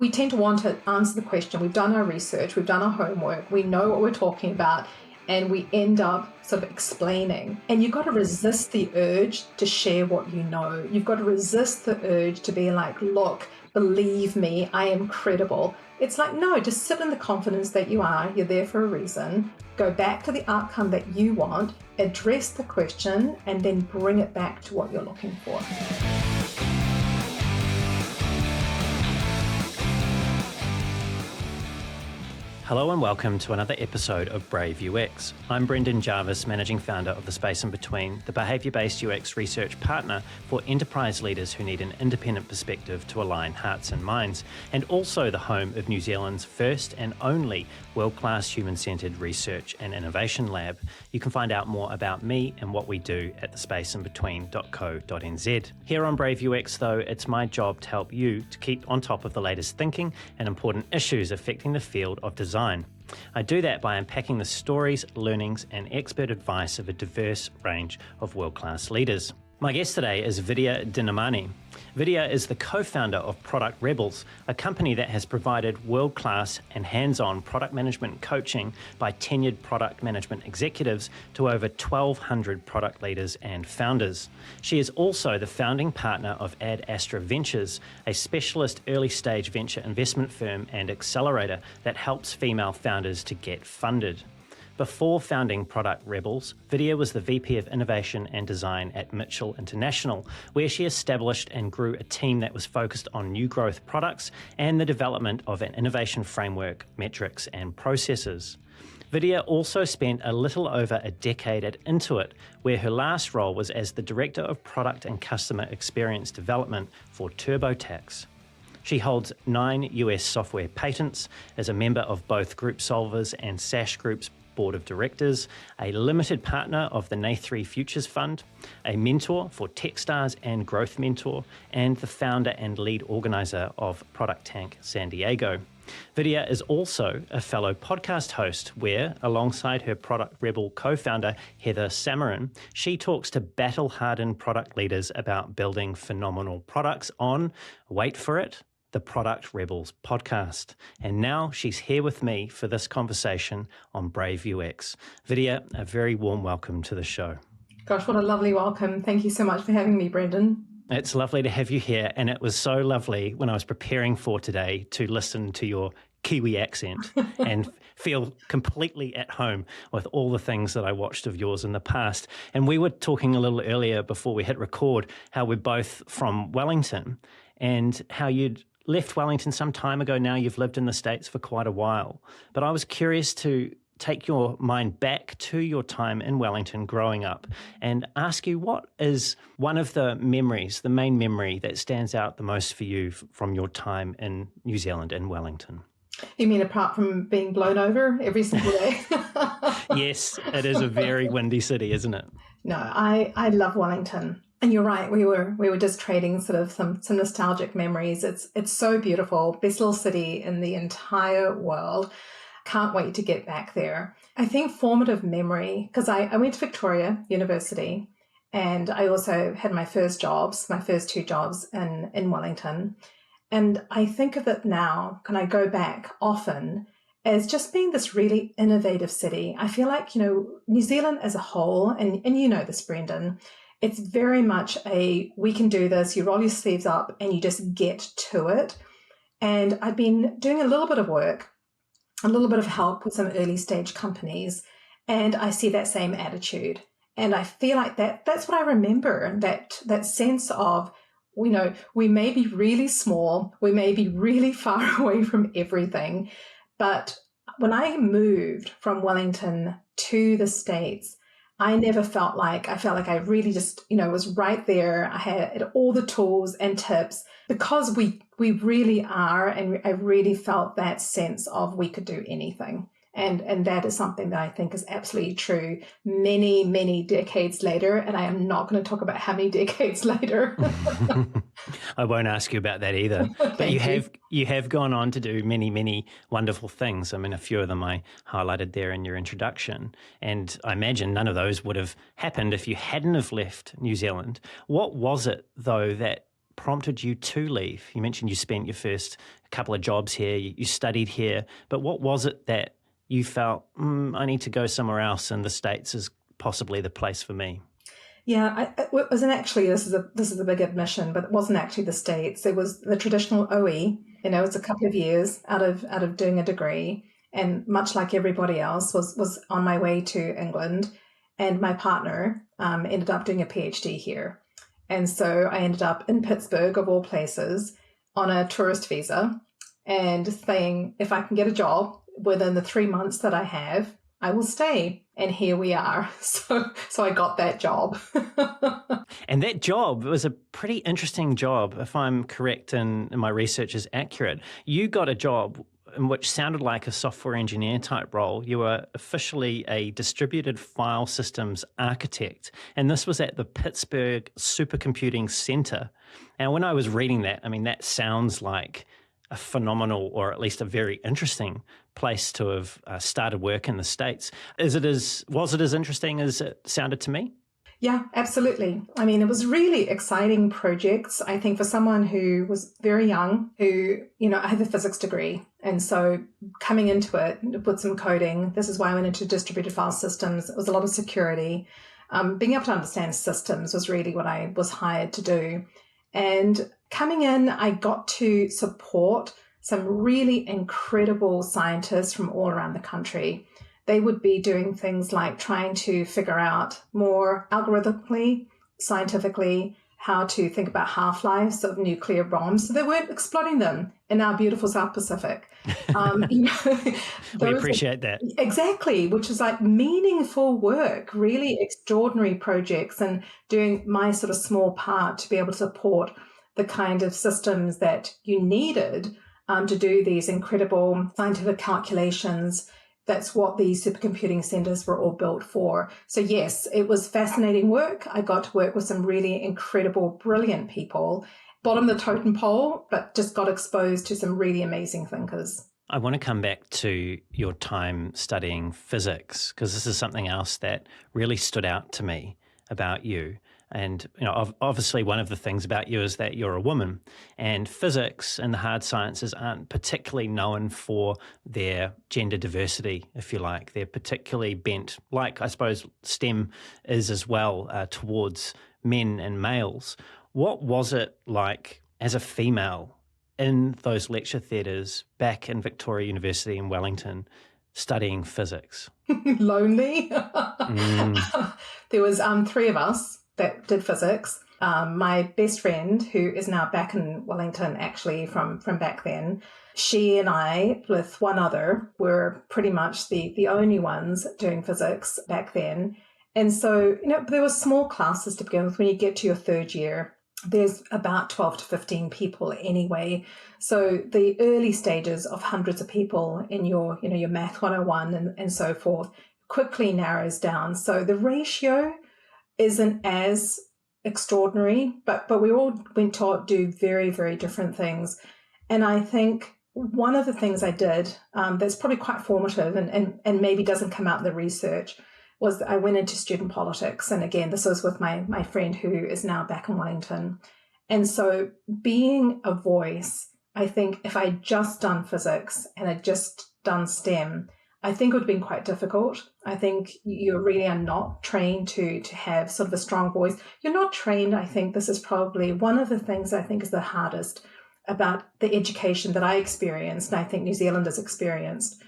We tend to want to answer the question. We've done our research, we've done our homework, we know what we're talking about, and we end up sort of explaining. And you've got to resist the urge to share what you know. You've got to resist the urge to be like, look, believe me, I am credible. It's like, no, just sit in the confidence that you are. You're there for a reason. Go back to the outcome that you want, address the question, and then bring it back to what you're looking for. Hello and welcome to another episode of Brave UX. I'm Brendan Jarvis, Managing Founder of The Space in Between, the behaviour-based UX research partner for enterprise leaders who need an independent perspective to align hearts and minds, and also the home of New Zealand's first and only world-class human-centred research and innovation lab. You can find out more about me and what we do at thespaceinbetween.co.nz. Here on Brave UX, though, it's my job to help you to keep on top of the latest thinking and important issues affecting the field of design. I do that by unpacking the stories, learnings, and expert advice of a diverse range of world-class leaders. My guest today is Vidya Dinamani. Vidya is the co-founder of Product Rebels, a company that has provided world-class and hands-on product management coaching by tenured product management executives to over 1,200 product leaders and founders. She is also the founding partner of Ad Astra Ventures, a specialist early-stage venture investment firm and accelerator that helps female founders to get funded. Before founding Product Rebels, Vidya was the VP of Innovation and Design at Mitchell International, where she established and grew a team that was focused on new growth products and the development of an innovation framework, metrics, and processes. Vidya also spent a little over a decade at Intuit, where her last role was as the Director of Product and Customer Experience Development for TurboTax. She holds 9 US software patents, as a member of both Group Solvers and Sash Group's Board of Directors, a limited partner of the Nathri Futures Fund, a mentor for Techstars and Growth Mentor, and the founder and lead organizer of Product Tank San Diego. Vidya is also a fellow podcast host where, alongside her Product Rebel co-founder Heather Samarin, she talks to battle-hardened product leaders about building phenomenal products on, wait for it, the Product Rebels podcast. And now she's here with me for this conversation on Brave UX. Vidya, a very warm welcome to the show. Gosh, what a lovely welcome. Thank you so much for having me, Brendan. It's lovely to have you here. And it was so lovely when I was preparing for today to listen to your Kiwi accent and feel completely at home with all the things that I watched of yours in the past. And we were talking a little earlier before we hit record how we're both from Wellington and how you'd left Wellington some time ago now. You've lived in the States for quite a while. But I was curious to take your mind back to your time in Wellington growing up and ask you, what is one of the memories, the main memory that stands out the most for you from your time in New Zealand in Wellington? You mean apart from being blown over every single day? Yes, it is a very windy city, isn't it? No, I love Wellington. And you're right, we were just trading sort of some nostalgic memories. It's so beautiful. Best little city in the entire world. Can't wait to get back there. I think formative memory, because I went to Victoria University and I also had my first 2 jobs in Wellington. And I think of it now, can I go back often, as just being this really innovative city. I feel like, New Zealand as a whole, and you know this, Brendan, it's very much we can do this, you roll your sleeves up and you just get to it. And I've been doing a little bit of work, a little bit of help with some early stage companies, and I see that same attitude. And I feel like that's what I remember, that sense of, we may be really small, we may be really far away from everything, but when I moved from Wellington to the States, I felt like I really just, was right there. I had all the tools and tips because we really are. And I really felt that sense of we could do anything. And that is something that I think is absolutely true many, many decades later. And I am not going to talk about how many decades later. I won't ask you about that either. But you have gone on to do many, many wonderful things. I mean, a few of them I highlighted there in your introduction. And I imagine none of those would have happened if you hadn't have left New Zealand. What was it, though, that prompted you to leave? You mentioned you spent your first couple of jobs here, you studied here, but what was it that you felt, I need to go somewhere else and the States is possibly the place for me? Yeah, it wasn't actually, this is a big admission, but it wasn't actually the States. It was the traditional OE. It's a couple of years out of doing a degree, and much like everybody else, was on my way to England, and my partner ended up doing a PhD here. And so I ended up in Pittsburgh, of all places, on a tourist visa, and saying, if I can get a job within the 3 months that I have, I will stay. And here we are. So I got that job. And that job was a pretty interesting job, if I'm correct and my research is accurate. You got a job in which sounded like a software engineer type role. You were officially a distributed file systems architect. And this was at the Pittsburgh Supercomputing Centre. And when I was reading that, I mean, that sounds like a phenomenal, or at least a very interesting place to have started work in the States. Was it as interesting as it sounded to me? Yeah, absolutely. I mean, it was really exciting projects. I think for someone who was very young, who, I have a physics degree. And so coming into it with some coding, this is why I went into distributed file systems. It was a lot of security. Being able to understand systems was really what I was hired to do. And coming in, I got to support some really incredible scientists from all around the country. They would be doing things like trying to figure out more algorithmically, scientifically, how to think about half-lives of nuclear bombs so they weren't exploding them in our beautiful South Pacific. We appreciate that. Exactly, which is like meaningful work, really extraordinary projects, and doing my sort of small part to be able to support the kind of systems that you needed to do these incredible scientific calculations. That's what these supercomputing centers were all built for. So yes, it was fascinating work. I got to work with some really incredible, brilliant people. Bottom of the totem pole, but just got exposed to some really amazing thinkers. I want to come back to your time studying physics, because this is something else that really stood out to me about you. And, obviously one of the things about you is that you're a woman, and physics and the hard sciences aren't particularly known for their gender diversity, if you like. They're particularly bent, like I suppose STEM is as well, towards men and males. What was it like as a female in those lecture theatres back in Victoria University in Wellington studying physics? Lonely. There was 3 of us that did physics. My best friend, who is now back in Wellington, actually from back then, she and I, with one other, were pretty much the only ones doing physics back then. And so, there were small classes to begin with. When you get to your 3rd year, there's about 12 to 15 people anyway. So the early stages of hundreds of people in your Math 101 and so forth quickly narrows down. So the ratio isn't as extraordinary, but we all went to do very, very different things. And I think one of the things I did that's probably quite formative and maybe doesn't come out in the research was that I went into student politics. And again, this was with my friend who is now back in Wellington. And so being a voice, I think if I just done physics and I'd just done STEM, I think it would have been quite difficult. I think you really are not trained to have sort of a strong voice. You're not trained. I think this is probably one of the things I think is the hardest about the education that I experienced, and I think New Zealanders experienced,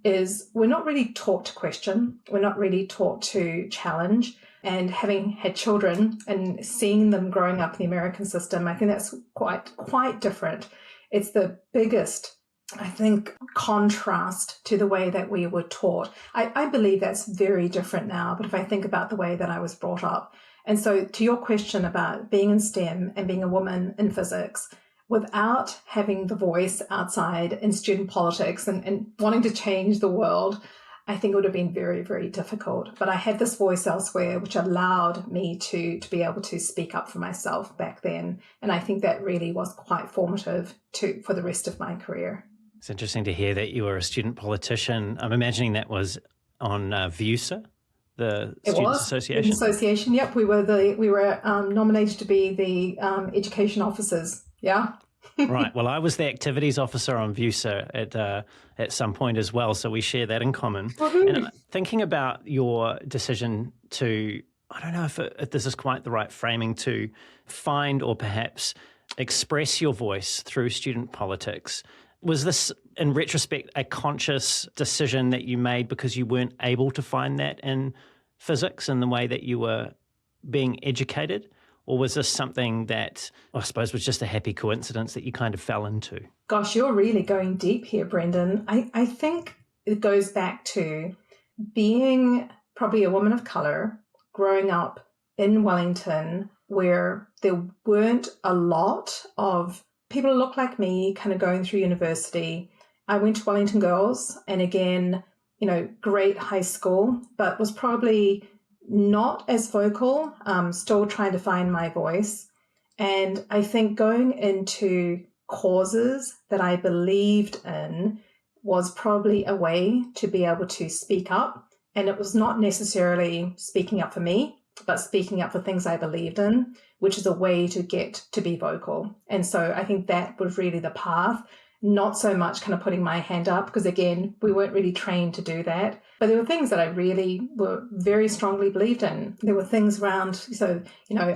is we're not really taught to question. We're not really taught to challenge. And having had children and seeing them growing up in the American system, I think that's quite different. It's the biggest, I think, contrast to the way that we were taught. I believe that's very different now, but if I think about the way that I was brought up. And so to your question about being in STEM and being a woman in physics, without having the voice outside in student politics and wanting to change the world, I think it would have been very, very difficult. But I had this voice elsewhere, which allowed me to be able to speak up for myself back then. And I think that really was quite formative for the rest of my career. It's interesting to hear that you were a student politician. I'm imagining that was on VUSA. the It Students' was Association? Student Association. Yep, we were nominated to be the education officers. Yeah. Right. Well, I was the activities officer on VUSA at some point as well, so we share that in common. Woohoo. And thinking about your decision to, I don't know if this is quite the right framing, to find or perhaps express your voice through student politics, was this, in retrospect, a conscious decision that you made because you weren't able to find that in physics in the way that you were being educated? Or was this something that, I suppose, was just a happy coincidence that you kind of fell into? Gosh, you're really going deep here, Brendan. I think it goes back to being probably a woman of colour, growing up in Wellington, where there weren't a lot of people who look like me kind of going through university. I went to Wellington Girls, and again, great high school, but was probably not as vocal, still trying to find my voice. And I think going into causes that I believed in was probably a way to be able to speak up. And it was not necessarily speaking up for me, but speaking up for things I believed in, which is a way to get to be vocal. And so I think that was really the path, not so much kind of putting my hand up, because again, we weren't really trained to do that. But there were things that I really were very strongly believed in. There were things around, and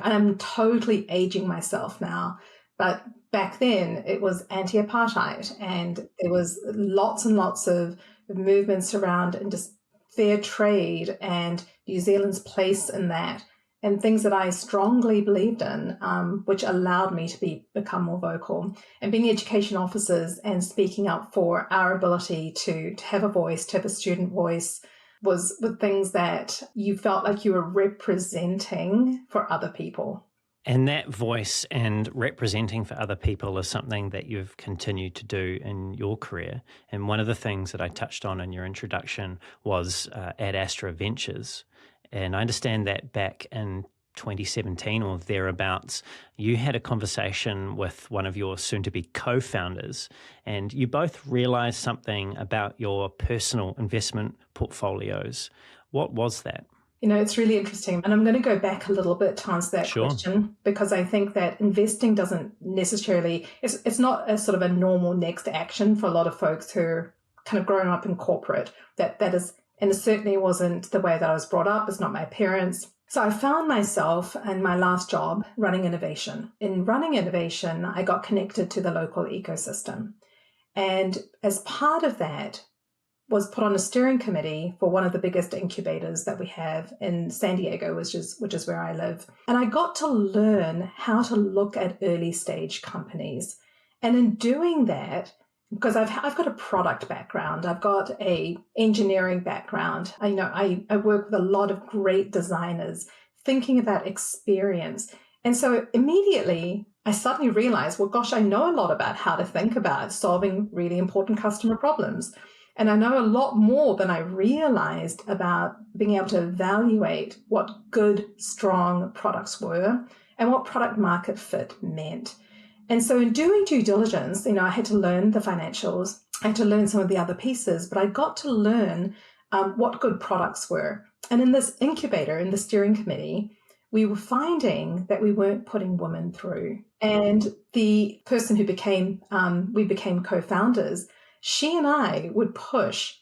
I'm totally aging myself now, but back then it was anti-apartheid, and there was lots and lots of movements around and just fair trade and New Zealand's place in that, and things that I strongly believed in, which allowed me to become more vocal. And being education officers and speaking up for our ability to have a voice, to have a student voice, was the things that you felt like you were representing for other people. And that voice and representing for other people is something that you've continued to do in your career. And one of the things that I touched on in your introduction was Ad Astra Ventures. And I understand that back in 2017 or thereabouts, you had a conversation with one of your soon-to-be co-founders, and you both realized something about your personal investment portfolios. What was that? It's really interesting. And I'm going to go back a little bit to answer that question, because I think that investing doesn't necessarily, it's not a sort of a normal next action for a lot of folks who are kind of growing up in corporate. That is, and it certainly wasn't the way that I was brought up. It's not my parents. So I found myself in my last job running innovation. In running innovation, I got connected to the local ecosystem. And as part of that, was put on a steering committee for one of the biggest incubators that we have in San Diego, which is where I live. And I got to learn how to look at early stage companies. And in doing that, because I've got a product background, I've got a engineering background. I work with a lot of great designers, thinking about experience. And so immediately I suddenly realized, well, gosh, I know a lot about how to think about solving really important customer problems. And I know a lot more than I realized about being able to evaluate what good, strong products were and what product market fit meant. And so in doing due diligence, I had to learn the financials, I had to learn some of the other pieces, but I got to learn what good products were. And in this incubator, in the steering committee, we were finding that we weren't putting women through. And the person who we became co-founders, she and I would push,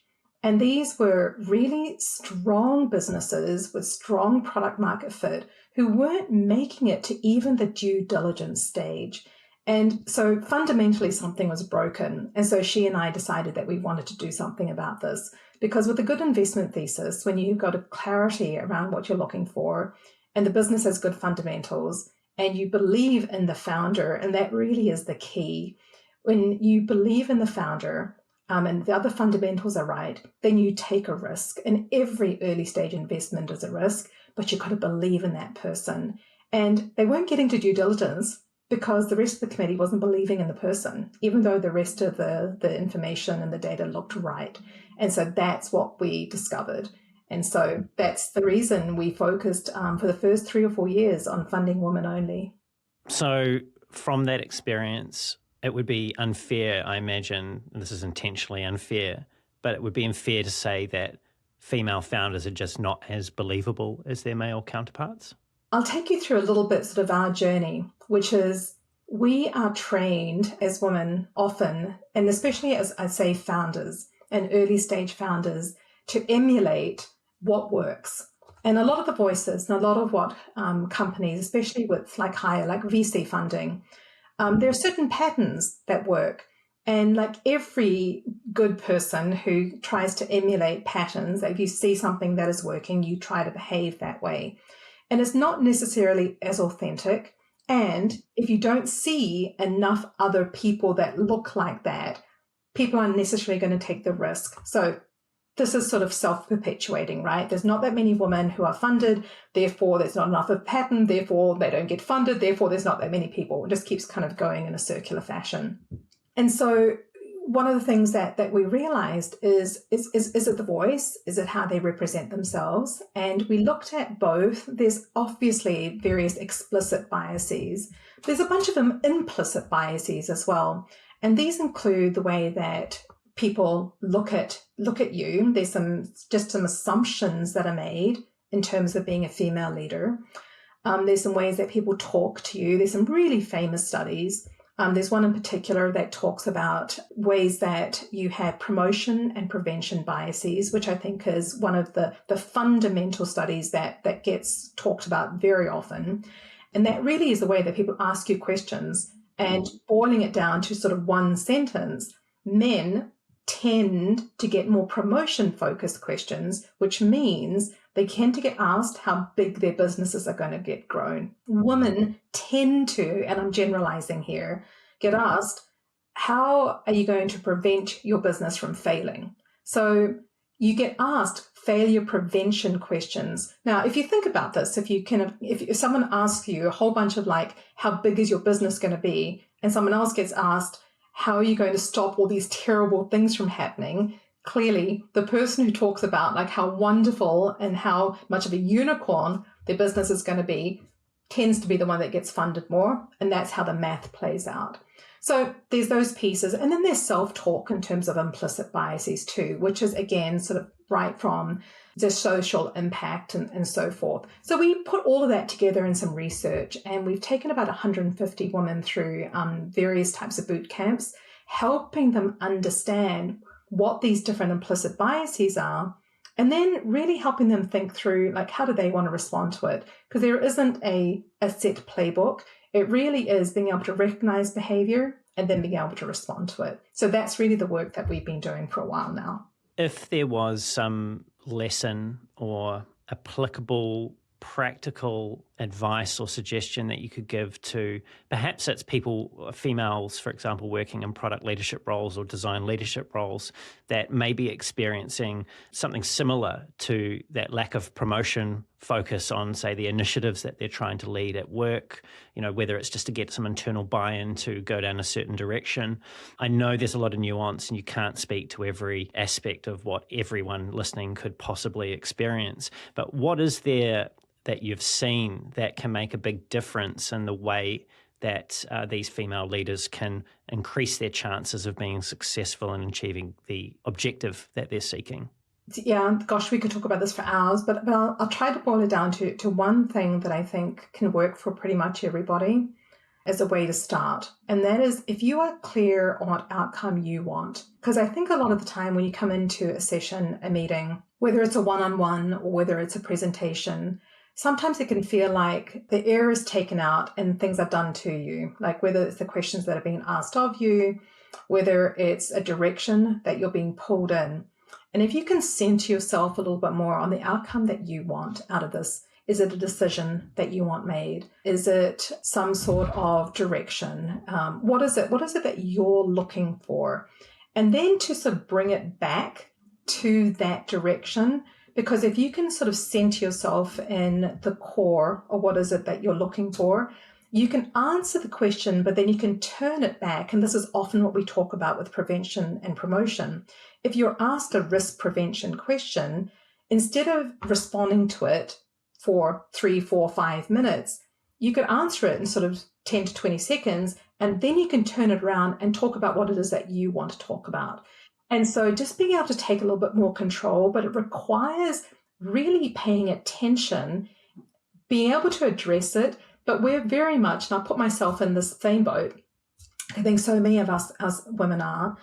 and these were really strong businesses with strong product market fit who weren't making it to even the due diligence stage. And so fundamentally something was broken. And so she and I decided that we wanted to do something about this, because with a good investment thesis, when you've got a clarity around what you're looking for and the business has good fundamentals and you believe in the founder, and that really is the key. When you believe in the founder and the other fundamentals are right, then you take a risk. And every early stage investment is a risk, but you've got to believe in that person. And they weren't getting to due diligence because the rest of the committee wasn't believing in the person, even though the rest of the information and the data looked right. And so that's what we discovered. And so that's the reason we focused for the first 3 or 4 years on funding women only. So from that experience, it would be unfair, I imagine, and this is intentionally unfair, but it would be unfair to say that female founders are just not as believable as their male counterparts? I'll take you through a little bit sort of our journey, which is we are trained as women often, and especially as I say founders and early stage founders, to emulate what works. And a lot of the voices and a lot of what companies, especially with like VC funding, there are certain patterns that work. And like every good person who tries to emulate patterns, if you see something that is working, you try to behave that way. And it's not necessarily as authentic. And if you don't see enough other people that look like that, people aren't necessarily going to take the risk. So this is sort of self-perpetuating, right? There's not that many women who are funded, therefore there's not enough of a pattern, therefore they don't get funded, therefore there's not that many people. It just keeps kind of going in a circular fashion. And so one of the things that we realized is it the voice? Is it how they represent themselves? And we looked at both. There's obviously various explicit biases. There's a bunch of implicit biases as well. And these include the way that people look at you. There's some assumptions that are made in terms of being a female leader. There's some ways that people talk to you. There's some really famous studies. There's one in particular that talks about ways that you have promotion and prevention biases, which I think is one of the fundamental studies that gets talked about very often. And that really is the way that people ask you questions. And boiling it down to sort of one sentence, men tend to get more promotion-focused questions, which means they tend to get asked how big their businesses are going to get grown. Women tend to, and I'm generalizing here, get asked, how are you going to prevent your business from failing? So you get asked failure prevention questions. Now, if you think about this, if someone asks you a whole bunch of like, how big is your business going to be? And someone else gets asked, how are you going to stop all these terrible things from happening? Clearly, the person who talks about like how wonderful and how much of a unicorn their business is going to be tends to be the one that gets funded more. And that's how the math plays out. So there's those pieces. And then there's self-talk in terms of implicit biases too, which is again, sort of right from the social impact and so forth. So we put all of that together in some research, and we've taken about 150 women through various types of boot camps, helping them understand what these different implicit biases are, and then really helping them think through, like, how do they want to respond to it? Because there isn't a set playbook. It really is being able to recognize behavior and then being able to respond to it. So that's really the work that we've been doing for a while now. If there was some lesson or applicable practical advice or suggestion that you could give to, perhaps it's people, females, for example, working in product leadership roles or design leadership roles that may be experiencing something similar to that lack of promotion focus on, say, the initiatives that they're trying to lead at work, whether it's just to get some internal buy-in to go down a certain direction. I know there's a lot of nuance and you can't speak to every aspect of what everyone listening could possibly experience, but what is there that you've seen that can make a big difference in the way that these female leaders can increase their chances of being successful in achieving the objective that they're seeking? Yeah, gosh, we could talk about this for hours, but I'll try to boil it down to one thing that I think can work for pretty much everybody as a way to start. And that is, if you are clear on what outcome you want, because I think a lot of the time when you come into a session, a meeting, whether it's a one-on-one or whether it's a presentation, sometimes it can feel like the air is taken out and things are done to you, like whether it's the questions that are being asked of you, whether it's a direction that you're being pulled in. And if you can center yourself a little bit more on the outcome that you want out of this, is it a decision that you want made? Is it some sort of direction? What is it? What is it that you're looking for? And then to sort of bring it back to that direction. Because if you can sort of center yourself in the core of what is it that you're looking for, you can answer the question, but then you can turn it back. And this is often what we talk about with prevention and promotion. If you're asked a risk prevention question, instead of responding to it for 3, 4, 5 minutes, you could answer it in sort of 10 to 20 seconds, and then you can turn it around and talk about what it is that you want to talk about. And so just being able to take a little bit more control, but it requires really paying attention, being able to address it. But we're very much, and I put myself in this same boat, I think so many of us as women are,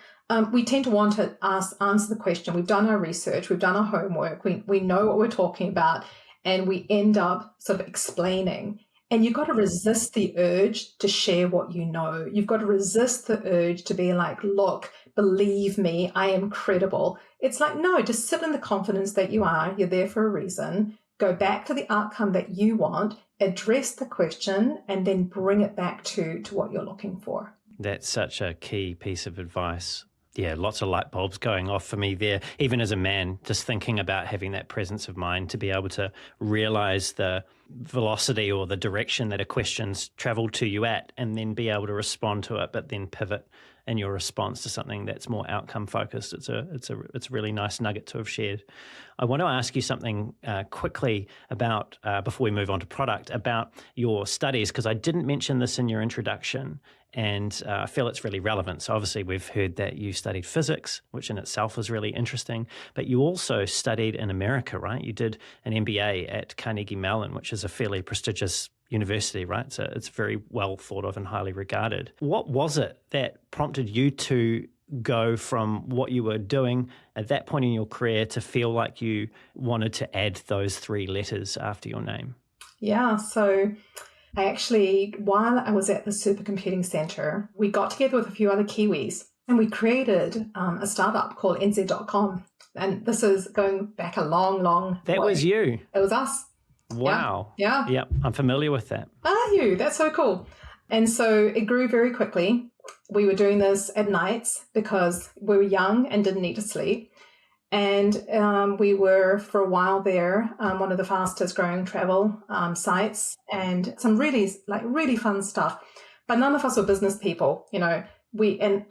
we tend to want to answer the question. We've done our research, we've done our homework, we know what we're talking about, and we end up sort of explaining. And you've got to resist the urge to share what you know. You've got to resist the urge to be like, look, believe me, I am credible. It's like, no, just sit in the confidence that you are. You're there for a reason. Go back to the outcome that you want, address the question, and then bring it back to what you're looking for. That's such a key piece of advice. Yeah, lots of light bulbs going off for me there, even as a man, just thinking about having that presence of mind to be able to realize the velocity or the direction that a question's traveled to you at, and then be able to respond to it, but then pivot in your response to something that's more outcome focused. It's a really nice nugget to have shared. I want to ask you something quickly about, before we move on to product, about your studies, because I didn't mention this in your introduction, and I feel it's really relevant. So obviously we've heard that you studied physics, which in itself was really interesting, but you also studied in America, right? You did an MBA at Carnegie Mellon, which is a fairly prestigious university, right? So it's very well thought of and highly regarded. What was it that prompted you to go from what you were doing at that point in your career to feel like you wanted to add those 3 letters after your name? Yeah, so I actually, while I was at the Supercomputing Centre, we got together with a few other Kiwis and we created a startup called nz.com. And this is going back a long, long That way. was you? It was us. Wow. Yeah. Yep, I'm familiar with that. Are you? That's so cool. And so it grew very quickly. We were doing this at nights because we were young and didn't need to sleep. And we were, for a while there, one of the fastest growing travel sites, and some really fun stuff. But none of us were business people. You know,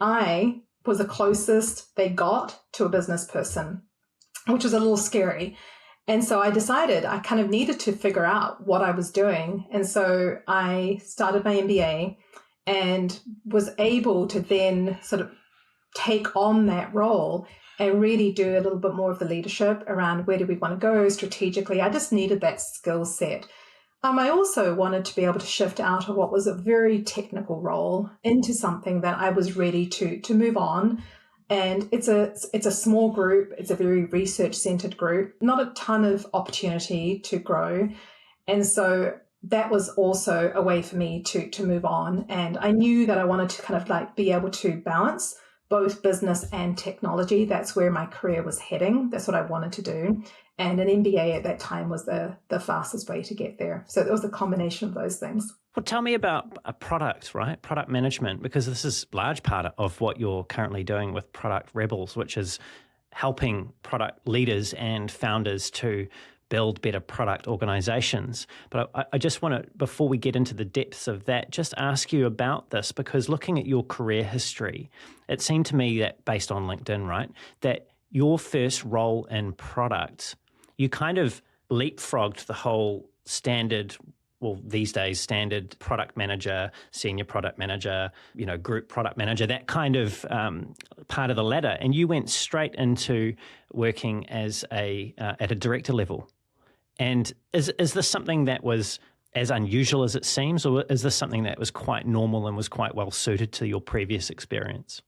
I was the closest they got to a business person, which was a little scary. And so I decided I kind of needed to figure out what I was doing. And so I started my MBA and was able to then sort of take on that role and really do a little bit more of the leadership around where do we want to go strategically. I just needed that skill set. I also wanted to be able to shift out of what was a very technical role into something that I was ready to move on. And it's a small group. It's a very research-centered group, not a ton of opportunity to grow. And so that was also a way for me to move on. And I knew that I wanted to kind of like be able to balance both business and technology. That's where my career was heading. That's what I wanted to do. And an MBA at that time was the fastest way to get there. So it was a combination of those things. Well, tell me about a product, right? Product management, because this is a large part of what you're currently doing with Product Rebels, which is helping product leaders and founders to build better product organizations. But I just want to, before we get into the depths of that, just ask you about this, because looking at your career history, it seemed to me that, based on LinkedIn, right, that your first role in product, you kind of leapfrogged the whole standard, well, these days, standard product manager, senior product manager, group product manager, that kind of part of the ladder. And you went straight into working as at a director level. And is this something that was as unusual as it seems, or is this something that was quite normal and was quite well suited to your previous experience?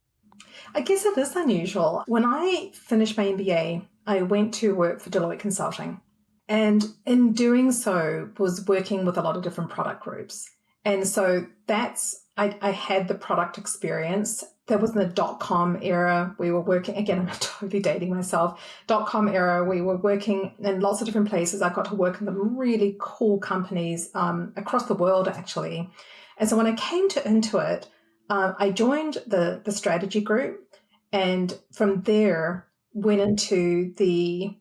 I guess it is unusual. When I finished my MBA, I went to work for Deloitte Consulting. And in doing so, was working with a lot of different product groups. And so I had the product experience. That was in the .com era. We were working, again, I'm totally dating myself, .com era. We were working in lots of different places. I got to work in some really cool companies across the world, actually. And so when I came into it, I joined the strategy group. And from there, went into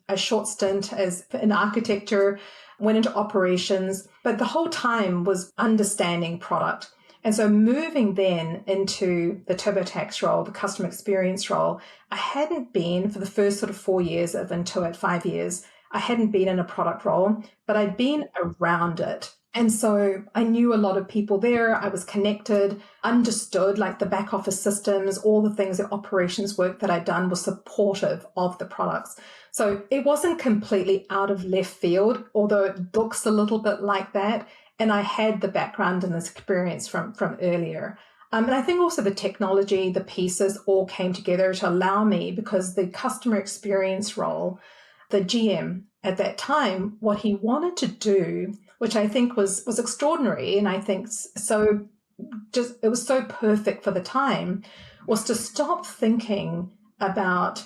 a short stint in architecture, went into operations, but the whole time was understanding product. And so moving then into the TurboTax role, the customer experience role, I hadn't been, for the first sort of 4 years of Intuit, 5 years, I hadn't been in a product role, but I'd been around it. And so I knew a lot of people there. I was connected, understood like the back office systems, all the things, the operations work that I'd done was supportive of the products. So it wasn't completely out of left field, although it looks a little bit like that. And I had the background and this experience from earlier. And I think also the technology, the pieces all came together to allow me, because the customer experience role, the GM at that time, what he wanted to do, which I think was extraordinary, and I think so just it was so perfect for the time, was to stop thinking about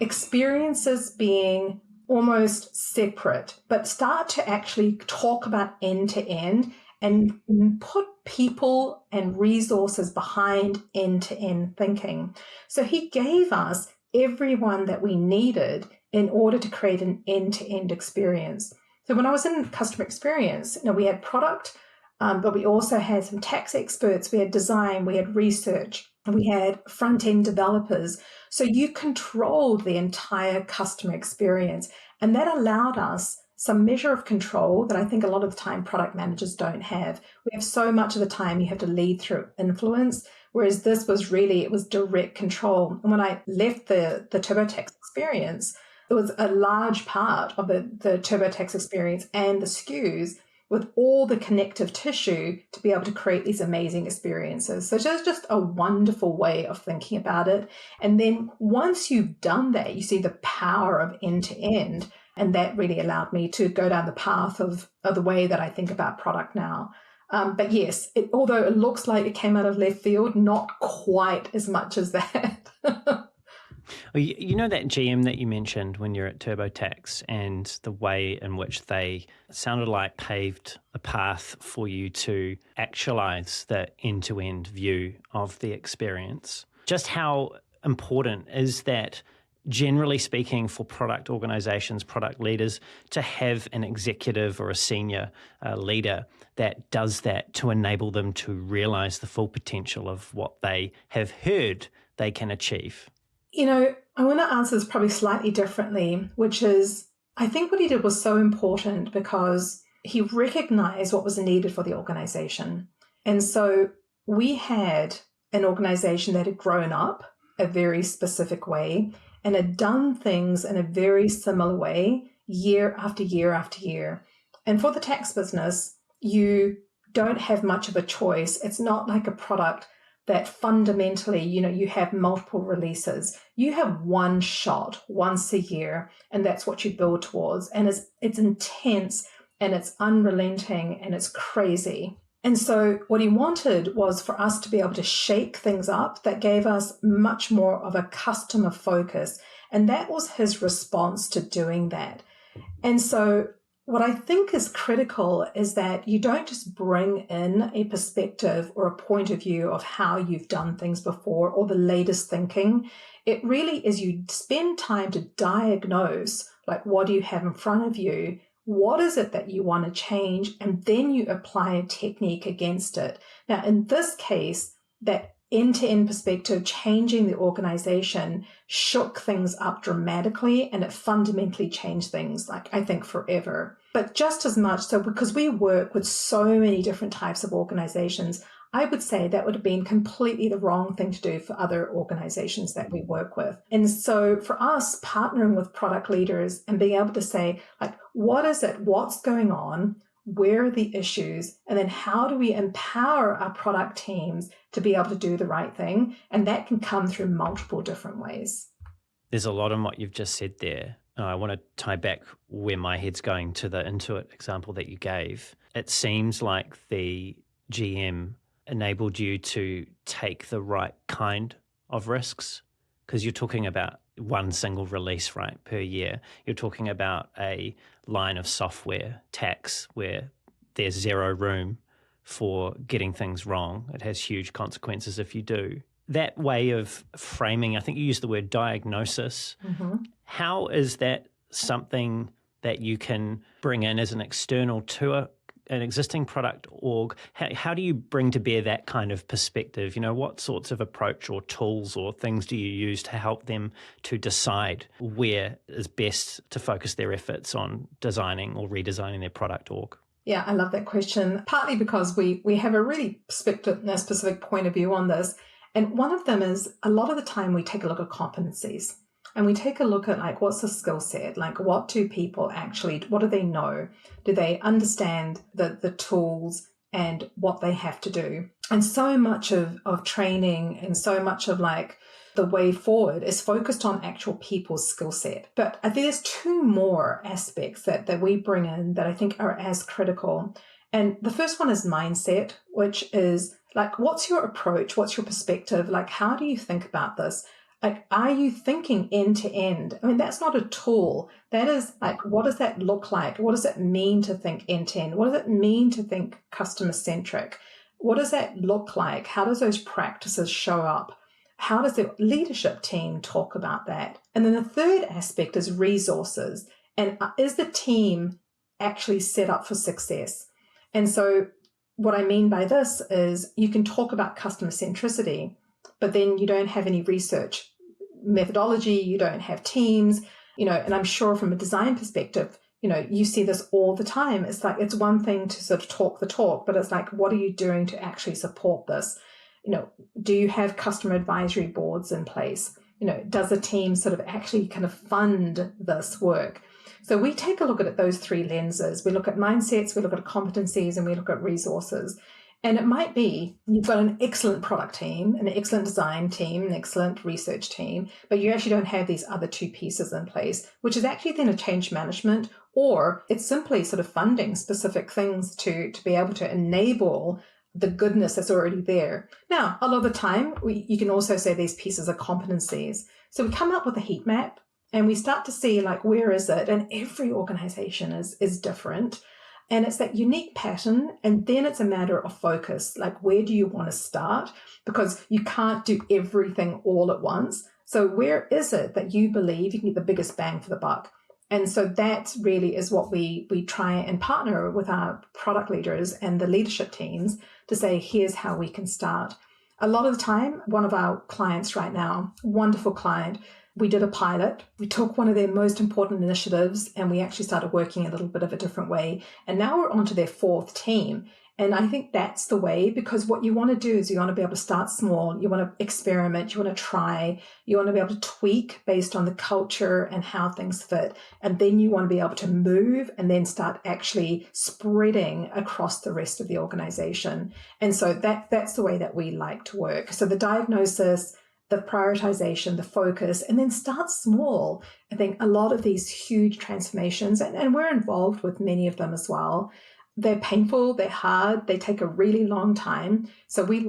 experiences being almost separate, but start to actually talk about end to end and put people and resources behind end-to-end thinking. So he gave us everyone that we needed in order to create an end-to-end experience. So when I was in customer experience, we had product, but we also had some tax experts, we had design, we had research, and we had front-end developers. So you controlled the entire customer experience, and that allowed us some measure of control that I think a lot of the time product managers don't have. We have so much of the time you have to lead through influence, whereas this was really, it was direct control. And when I left the TurboTax experience, it was a large part of the TurboTax experience and the SKUs with all the connective tissue to be able to create these amazing experiences. So just a wonderful way of thinking about it. And then once you've done that, you see the power of end to end. And that really allowed me to go down the path of the way that I think about product now. But yes, although it looks like it came out of left field, not quite as much as that. Well, you know that GM that you mentioned when you're at TurboTax and the way in which they sounded like paved the path for you to actualize the end-to-end view of the experience. Just how important is that, generally speaking, for product organizations, product leaders, to have an executive or a senior leader that does that to enable them to realize the full potential of what they have heard they can achieve? I want to answer this probably slightly differently, which is I think what he did was so important because he recognized what was needed for the organization. And so we had an organization that had grown up a very specific way and had done things in a very similar way year after year after year. And for the tax business, you don't have much of a choice. It's not like a product that fundamentally, you have multiple releases. You have one shot once a year, and that's what you build towards. And it's intense, and it's unrelenting, and it's crazy. And so what he wanted was for us to be able to shake things up that gave us much more of a customer focus. And that was his response to doing that. And so what I think is critical is that you don't just bring in a perspective or a point of view of how you've done things before or the latest thinking. It really is you spend time to diagnose, like, what do you have in front of you? What is it that you want to change? And then you apply a technique against it. Now, in this case, that end-to-end perspective, changing the organization, shook things up dramatically, and it fundamentally changed things, like, I think, forever. But just as much so, because we work with so many different types of organizations, I would say that would have been completely the wrong thing to do for other organizations that we work with. And so for us, partnering with product leaders and being able to say, like, what is it? What's going on? Where are the issues? And then how do we empower our product teams to be able to do the right thing? And that can come through multiple different ways. There's a lot in what you've just said there. I want to tie back where my head's going to the Intuit example that you gave. It seems like the GM enabled you to take the right kind of risks, because you're talking about one single release, right, per year. You're talking about a line of software, tax, where there's zero room for getting things wrong. It has huge consequences if you do. That way of framing, I think you used the word diagnosis. Mm-hmm. How is that something that you can bring in as an external to an existing product org? How do you bring to bear that kind of perspective? What sorts of approach or tools or things do you use to help them to decide where is best to focus their efforts on designing or redesigning their product org? Yeah, I love that question, partly because we have a really specific point of view on this. And one of them is a lot of the time we take a look at competencies and we take a look at like, what's the skill set? Like, what do people actually, what do they know? Do they understand the tools and what they have to do? And so much of training and so much of like the way forward is focused on actual people's skill set. But I think there's two more aspects that we bring in that I think are as critical. And the first one is mindset, which is like, what's your approach? What's your perspective? Like, how do you think about this? Like, are you thinking end to end? I mean, that's not a tool. That is like, what does that look like? What does it mean to think end to end? What does it mean to think customer centric? What does that look like? How does those practices show up? How does the leadership team talk about that? And then the third aspect is resources. And is the team actually set up for success? And so what I mean by this is you can talk about customer centricity, but then you don't have any research methodology, you don't have teams, and I'm sure from a design perspective, you see this all the time. It's like, it's one thing to sort of talk the talk, but it's like, what are you doing to actually support this? Do you have customer advisory boards in place? Does a team sort of actually kind of fund this work? So we take a look at those three lenses. We look at mindsets, we look at competencies, and we look at resources. And it might be you've got an excellent product team, an excellent design team, an excellent research team, but you actually don't have these other two pieces in place, which is actually then a change management, or it's simply sort of funding specific things to be able to enable the goodness that's already there. Now, a lot of the time, you can also say these pieces are competencies. So we come up with a heat map and we start to see like, where is it? And every organization is different. And it's that unique pattern. And then it's a matter of focus. Like, where do you want to start? Because you can't do everything all at once. So where is it that you believe you can get the biggest bang for the buck? And so that really is what we try and partner with our product leaders and the leadership teams to say, here's how we can start. A lot of the time, one of our clients right now, wonderful client, we did a pilot. We took one of their most important initiatives and we actually started working a little bit of a different way. And now we're onto their fourth team. And I think that's the way, because what you want to do is you want to be able to start small. You want to experiment. You want to try. You want to be able to tweak based on the culture and how things fit. And then you want to be able to move and then start actually spreading across the rest of the organization. And so that's the way that we like to work. So the diagnosis, the prioritization, the focus, and then start small. I think a lot of these huge transformations, and we're involved with many of them as well, they're painful, they're hard, they take a really long time. So we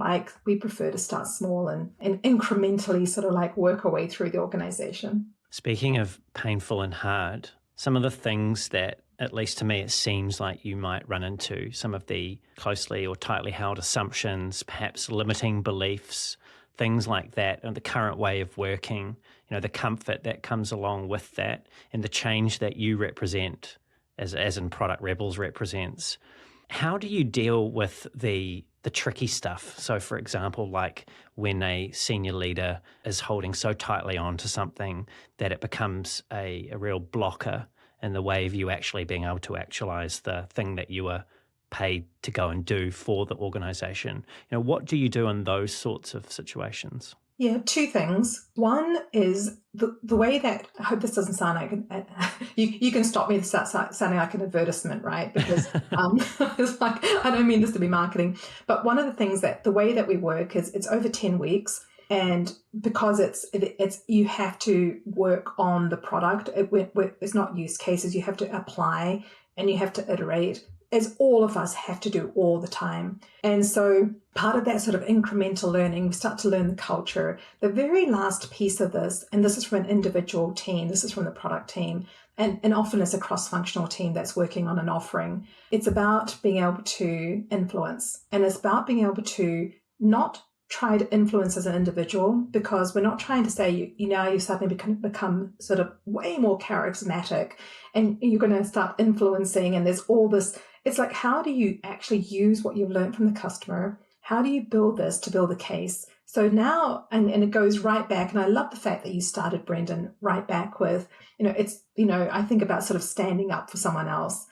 prefer to start small and incrementally sort of like work our way through the organization. Speaking of painful and hard, some of the things that, at least to me, it seems like you might run into, some of the closely or tightly held assumptions, perhaps limiting beliefs, things like that, and the current way of working, the comfort that comes along with that, and the change that you represent, as in Product Rebels represents. How do you deal with the tricky stuff? So, for example, like when a senior leader is holding so tightly on to something that it becomes a real blocker in the way of you actually being able to actualize the thing that you were paid to go and do for the organization. What do you do in those sorts of situations? Yeah, two things. One is the way that, I hope this doesn't sound like, you can stop me if it starts sounding like an advertisement, right? Because it's like, I don't mean this to be marketing, but one of the things that the way that we work is it's over 10 weeks. And because it's you have to work on the product, it's not use cases, you have to apply and you have to iterate, as all of us have to do all the time. And so part of that sort of incremental learning, we start to learn the culture. The very last piece of this, and this is from an individual team, this is from the product team, and often it's a cross-functional team that's working on an offering. It's about being able to influence, and it's about being able to not try to influence as an individual, because we're not trying to say you suddenly become sort of way more charismatic and you're going to start influencing, and there's all this. It's like, how do you actually use what you've learned from the customer? How do you build this to build a case? So now, and it goes right back, and I love the fact that you started, Brendan, right back with, I think about sort of standing up for someone else.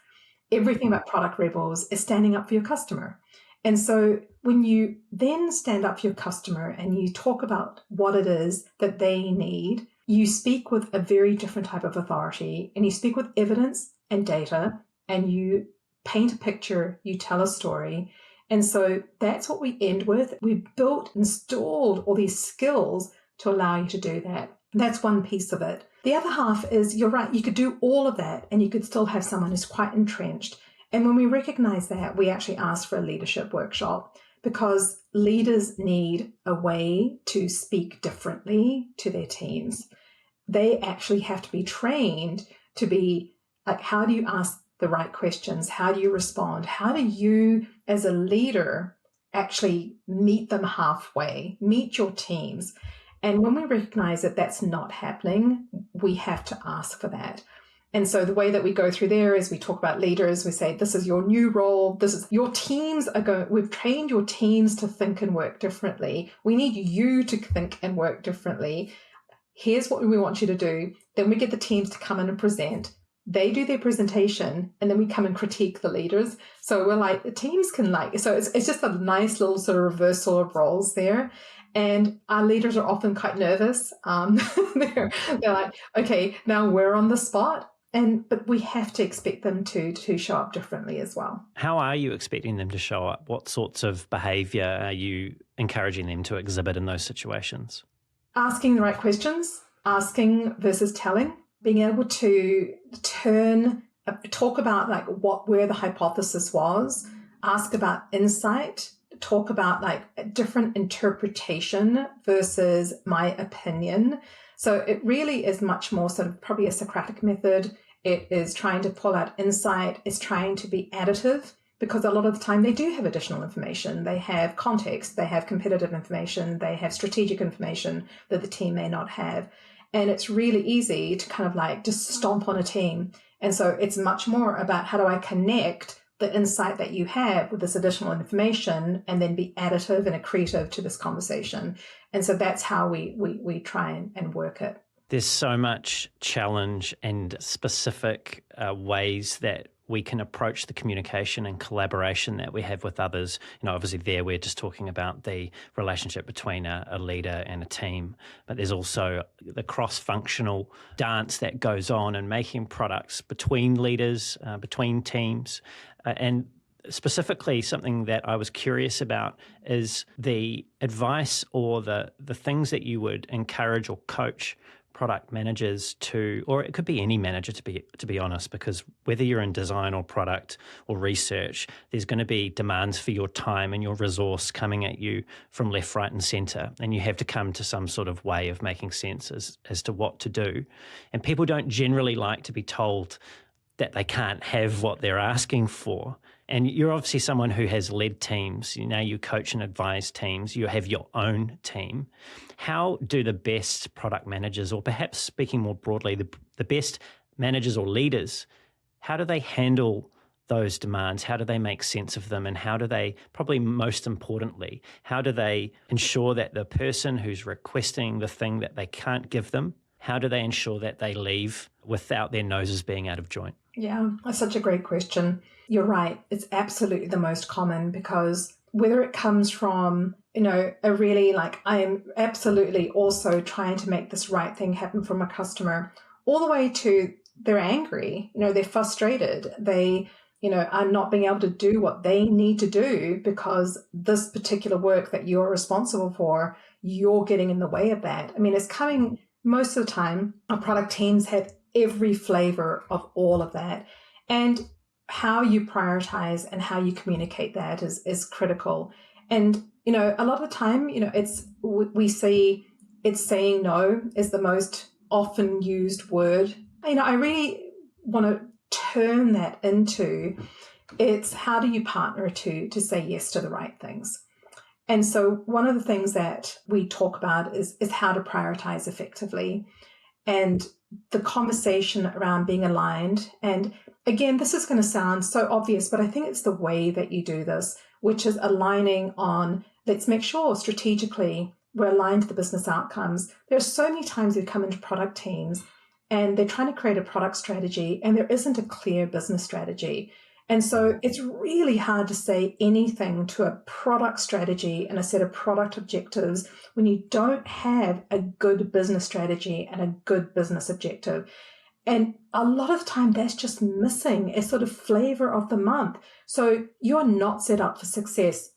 everything about Product Rebels is standing up for your customer. And so when you then stand up for your customer and you talk about what it is that they need, you speak with a very different type of authority, and you speak with evidence and data, and you paint a picture, you tell a story. And so that's what we end with. We've installed all these skills to allow you to do that. That's one piece of it. The other half is, you're right, you could do all of that and you could still have someone who's quite entrenched. And when we recognize that, we actually ask for a leadership workshop, because leaders need a way to speak differently to their teams. They actually have to be trained to be like, how do you ask the right questions? How do you respond? How do you, as a leader, actually meet them halfway, meet your teams? And when we recognize that that's not happening, we have to ask for that. And so the way that we go through there is we talk about leaders. We say, this is your new role. This is your teams are going, we've trained your teams to think and work differently. We need you to think and work differently. Here's what we want you to do. Then we get the teams to come in and present. They do their presentation, and then we come and critique the leaders. So we're like, the teams can so it's just a nice little sort of reversal of roles there. And our leaders are often quite nervous. They're like, okay, now we're on the spot. But we have to expect them to show up differently as well. How are you expecting them to show up? What sorts of behaviour are you encouraging them to exhibit in those situations? Asking the right questions, asking versus telling, being able to talk about where the hypothesis was, ask about insight, talk about different interpretation versus my opinion. So it really is much more sort of probably a Socratic method. It is trying to pull out insight. It's trying to be additive, because a lot of the time they do have additional information. They have context. They have competitive information. They have strategic information that the team may not have. And it's really easy to kind of just stomp on a team. And so it's much more about, how do I connect the insight that you have with this additional information and then be additive and accretive to this conversation. And so that's how we try and work it. There's so much challenge and specific ways that we can approach the communication and collaboration that we have with others. Obviously there we're just talking about the relationship between a leader and a team, but there's also the cross-functional dance that goes on in making products between leaders, between teams. And specifically, something that I was curious about is the advice or the things that you would encourage or coach product managers to, or it could be any manager to be honest, because whether you're in design or product or research, there's going to be demands for your time and your resource coming at you from left, right, and centre, and you have to come to some sort of way of making sense as to what to do. And people don't generally like to be told that they can't have what they're asking for. And you're obviously someone who has led teams. You coach and advise teams. You have your own team. How do the best product managers, or perhaps speaking more broadly, the best managers or leaders, how do they handle those demands? How do they make sense of them? And how do they, probably most importantly, how do they ensure that the person who's requesting the thing that they can't give them, how do they ensure that they leave without their noses being out of joint? Yeah, that's such a great question. You're right. It's absolutely the most common, because whether it comes from, a really I am absolutely also trying to make this right thing happen from a customer, all the way to they're angry, they're frustrated. They, are not being able to do what they need to do because this particular work that you're responsible for, you're getting in the way of that. I mean, it's coming most of the time. Our product teams have every flavor of all of that. And how you prioritize and how you communicate that is critical. And, a lot of the time, we see it's saying no is the most often used word. I really want to turn that into, it's how do you partner to say yes to the right things. And so one of the things that we talk about is how to prioritize effectively. And the conversation around being aligned. And again, this is going to sound so obvious, but I think it's the way that you do this, which is aligning on, let's make sure strategically we're aligned to the business outcomes. There are so many times we come into product teams and they're trying to create a product strategy and there isn't a clear business strategy. And so it's really hard to say anything to a product strategy and a set of product objectives when you don't have a good business strategy and a good business objective. And a lot of the time that's just missing a sort of flavor of the month. So you're not set up for success.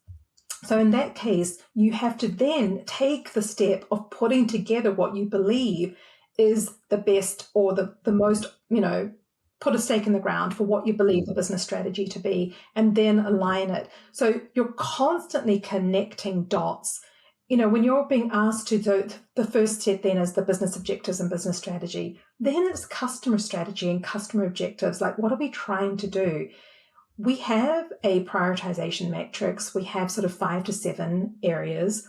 So in that case, you have to then take the step of putting together what you believe is the best or the most, put a stake in the ground for what you believe the business strategy to be, and then align it. So you're constantly connecting dots. When you're being asked to do the first set then is the business objectives and business strategy. Then it's customer strategy and customer objectives. Like, what are we trying to do? We have a prioritization matrix. We have sort of 5 to 7 areas.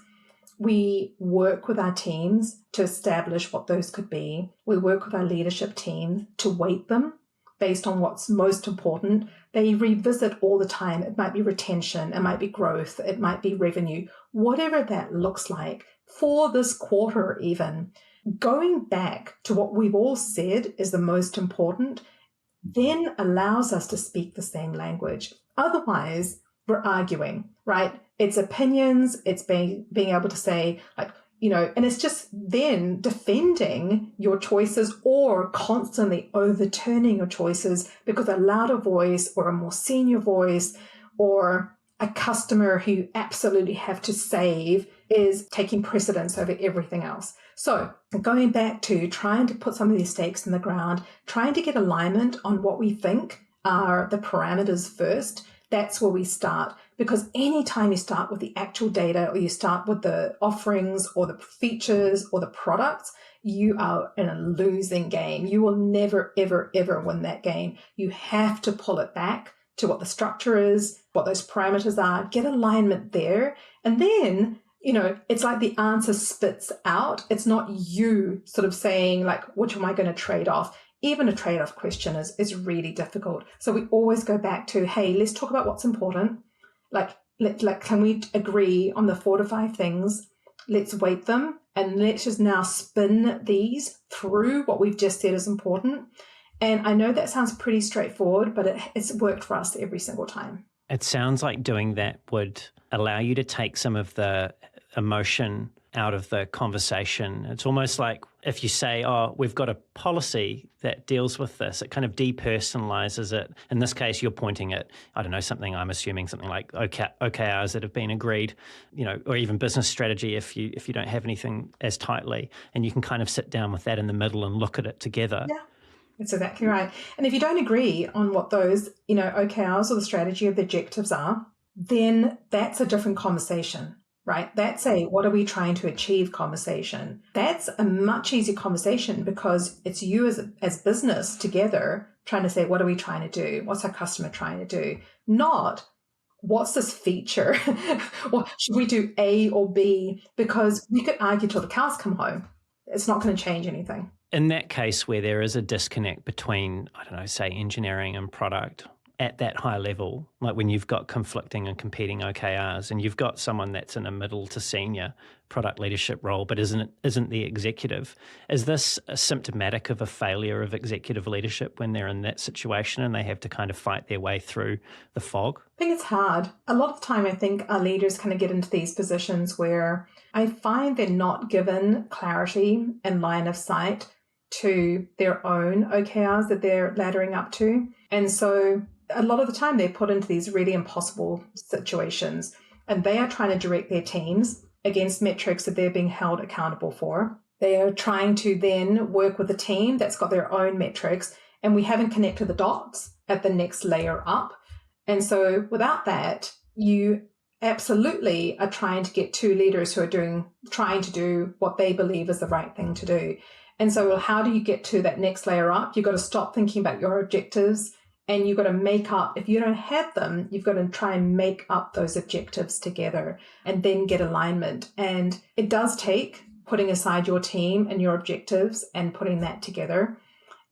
We work with our teams to establish what those could be. We work with our leadership team to weight them based on what's most important. They revisit all the time. It might be retention, it might be growth, it might be revenue, whatever that looks like for this quarter even. Going back to what we've all said is the most important then allows us to speak the same language. Otherwise, we're arguing, right? It's opinions, it's being able to say, and it's just then defending your choices or constantly overturning your choices because a louder voice or a more senior voice or a customer who you absolutely have to save is taking precedence over everything else. So going back to trying to put some of these stakes in the ground, trying to get alignment on what we think are the parameters first, that's where we start. Because anytime you start with the actual data or you start with the offerings or the features or the products, you are in a losing game. You will never, ever, ever win that game. You have to pull it back to what the structure is, what those parameters are, get alignment there. And then, it's like the answer spits out. It's not you sort of saying like, which am I going to trade off? Even a trade-off question is really difficult. So we always go back to, hey, let's talk about what's important. Can we agree on the 4 to 5 things? Let's weight them and let's just now spin these through what we've just said is important. And I know that sounds pretty straightforward, but it's worked for us every single time. It sounds like doing that would allow you to take some of the emotion out of the conversation. It's almost like if you say, oh, we've got a policy that deals with this, it kind of depersonalizes it. In this case, you're pointing at, I'm assuming something like OKRs that have been agreed, or even business strategy if you don't have anything as tightly. And you can kind of sit down with that in the middle and look at it together. Yeah. That's exactly right. And if you don't agree on what those, OKRs or the strategy or the objectives are, then that's a different conversation, right? That's a what are we trying to achieve conversation. That's a much easier conversation because it's you as business together trying to say, what are we trying to do? What's our customer trying to do? Not what's this feature? Or should we do A or B? Because we could argue till the cows come home. It's not going to change anything. In that case where there is a disconnect between, say engineering and product at that high level, like when you've got conflicting and competing OKRs and you've got someone that's in a middle to senior product leadership role but isn't the executive, is this symptomatic of a failure of executive leadership when they're in that situation and they have to kind of fight their way through the fog? I think it's hard. A lot of the time I think our leaders kind of get into these positions where I find they're not given clarity and line of sight to their own OKRs that they're laddering up to. And so a lot of the time they're put into these really impossible situations and they are trying to direct their teams against metrics that they're being held accountable for. They are trying to then work with a team that's got their own metrics and we haven't connected the dots at the next layer up. And so without that, you absolutely are trying to get two leaders who are trying to do what they believe is the right thing to do. And so, how do you get to that next layer up? You've got to stop thinking about your objectives and you've got to make up, if you don't have them, you've got to try and make up those objectives together and then get alignment. And it does take putting aside your team and your objectives and putting that together.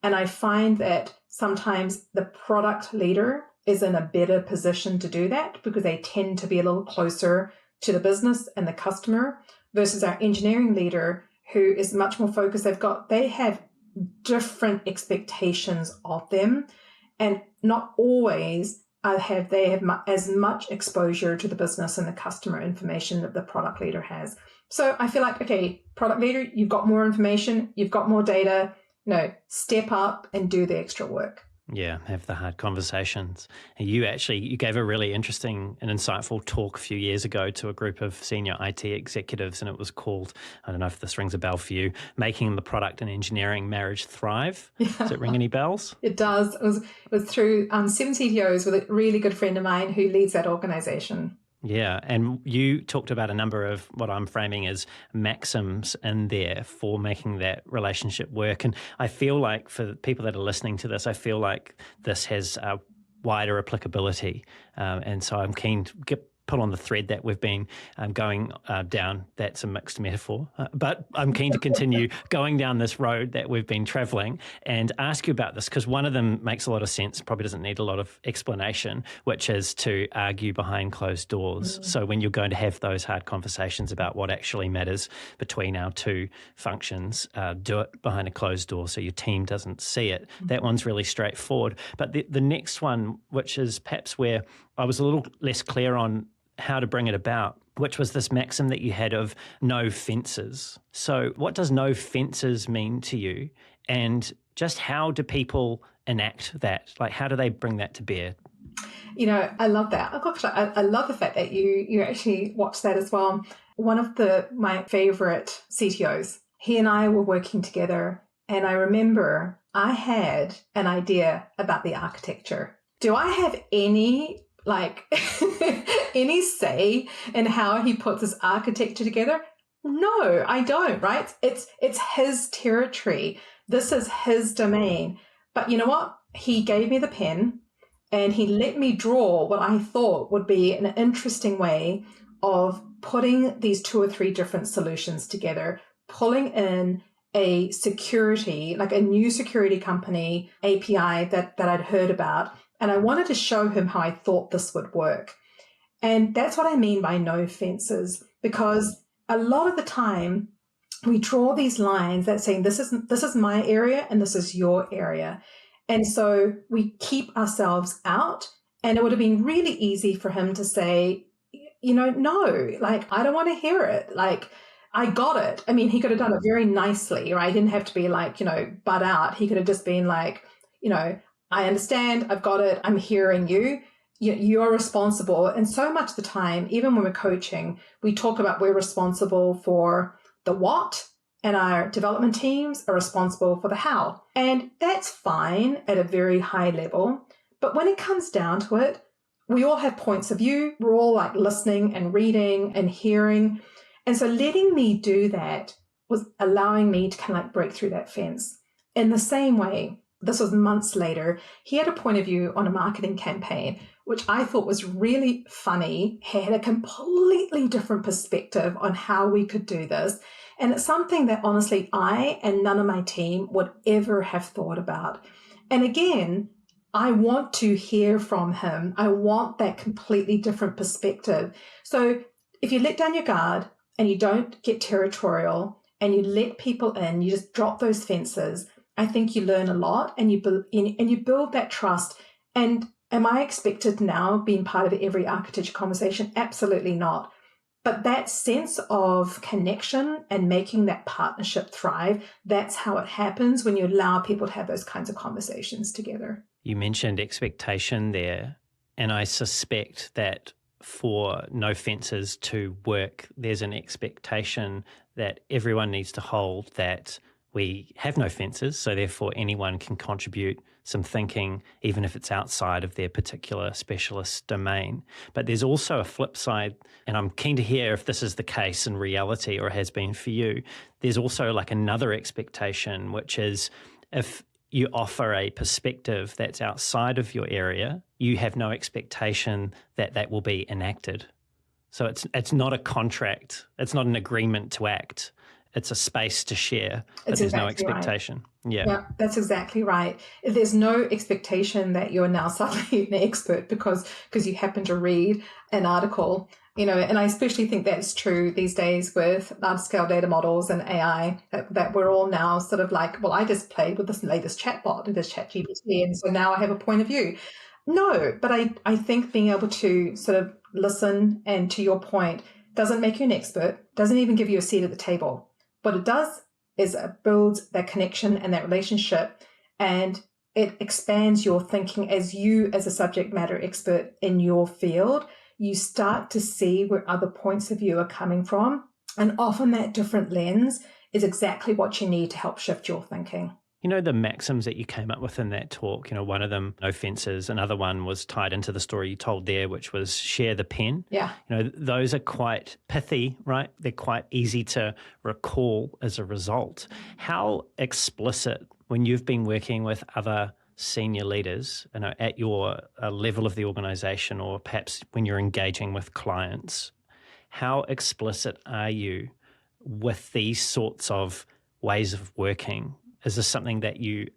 And I find that sometimes the product leader is in a better position to do that because they tend to be a little closer to the business and the customer versus our engineering leader who is much more focused. They have different expectations of them and not always they have as much exposure to the business and the customer information that the product leader has. So I feel like, okay, product leader, you've got more information, you've got more data, step up and do the extra work. Yeah, have the hard conversations. And you gave a really interesting and insightful talk a few years ago to a group of senior IT executives, and it was called, I don't know if this rings a bell for you, Making the Product and Engineering Marriage Thrive. Yeah. Does it ring any bells? It does. It was through 7 CTOs with a really good friend of mine who leads that organization. Yeah, and you talked about a number of what I'm framing as maxims in there for making that relationship work. And I feel like for the people that are listening to this, I feel like this has wider applicability. And so I'm keen to pull on the thread that we've been going down. That's a mixed metaphor, but I'm keen to continue going down this road that we've been traveling and ask you about this, because one of them makes a lot of sense, probably doesn't need a lot of explanation, which is to argue behind closed doors. So when you're going to have those hard conversations about what actually matters between our two functions, do it behind a closed door so your team doesn't see it. That one's really straightforward. But the next one, which is perhaps where I was a little less clear on how to bring it about, which was this maxim that you had of no fences. So what does no fences mean to you? And just how do people enact that? Like, how do they bring that to bear? I love that. Oh gosh, I love the fact that you actually watched that as well. One of my favorite CTOs, he and I were working together, and I remember I had an idea about the architecture. Do I have any any say in how he puts his architecture together? No, I don't, right? It's his territory. This is his domain. But you know what? He gave me the pen and he let me draw what I thought would be an interesting way of putting these 2 or 3 different solutions together, pulling in a security, like a new security company API that I'd heard about. And I wanted to show him how I thought this would work. And that's what I mean by no fences, because a lot of the time we draw these lines that saying this is my area and this is your area. And so we keep ourselves out. And it would have been really easy for him to say, no, like, I don't want to hear it. Like, I got it. I mean, he could have done it very nicely, right? He didn't have to be like, butt out. He could have just been like, I understand, I've got it, I'm hearing you, you're responsible. And so much of the time, even when we're coaching, we talk about we're responsible for the what, and our development teams are responsible for the how. And that's fine at a very high level. But when it comes down to it, we all have points of view. We're all like listening and reading and hearing. And so letting me do that was allowing me to kind of like break through that fence. In the same way, this was months later, he had a point of view on a marketing campaign, which I thought was really funny. He had a completely different perspective on how we could do this. And it's something that honestly, I and none of my team would ever have thought about. And again, I want to hear from him. I want that completely different perspective. So if you let down your guard and you don't get territorial and you let people in, you just drop those fences, I think you learn a lot and you build that trust. And am I expected now being part of every architecture conversation? Absolutely not. But that sense of connection and making that partnership thrive, that's how it happens when you allow people to have those kinds of conversations together. You mentioned expectation there, and I suspect that for no fences to work, there's an expectation that everyone needs to hold that we have no fences, so therefore anyone can contribute some thinking, even if it's outside of their particular specialist domain. But there's also a flip side, and I'm keen to hear if this is the case in reality or has been for you. There's also like another expectation, which is if you offer a perspective that's outside of your area, you have no expectation that that will be enacted. So it's not a contract, it's not an agreement to act. It's a space to share, but there's no expectation. Right. Yeah, that's exactly right. There's no expectation that you're now suddenly an expert because you happen to read an article, and I especially think that's true these days with large-scale data models and AI, that we're all now sort of like, well, I just played with this latest chatbot, this ChatGPT, and so now I have a point of view. No, but I think being able to sort of listen and, to your point, doesn't make you an expert, doesn't even give you a seat at the table. What it does is it builds that connection and that relationship, and it expands your thinking as you, as a subject matter expert in your field. You start to see where other points of view are coming from. And often that different lens is exactly what you need to help shift your thinking. You know, the maxims that you came up with in that talk, one of them, no fences. Another one was tied into the story you told there, which was share the pen. Yeah. Those are quite pithy, right? They're quite easy to recall as a result. How explicit, when you've been working with other senior leaders, at your level of the organization, or perhaps when you're engaging with clients, how explicit are you with these sorts of ways of working? Is this something that you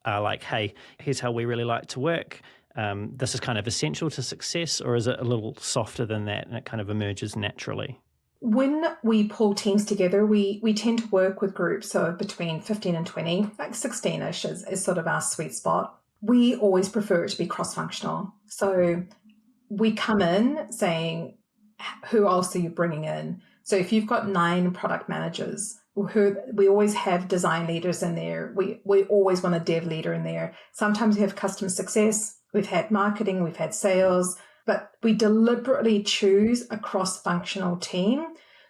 are like, hey, here's how we really like to work? This is kind of essential to success, or is it a little softer than that and it kind of emerges naturally? When we pull teams together, we tend to work with groups, so between 15 and 20, like 16-ish is sort of our sweet spot. We always prefer it to be cross-functional. So we come in saying, who else are you bringing in? So if you've got 9 product managers, we always have design leaders in there. We always want a dev leader in there. Sometimes we have customer success. We've had marketing, we've had sales, but we deliberately choose a cross-functional team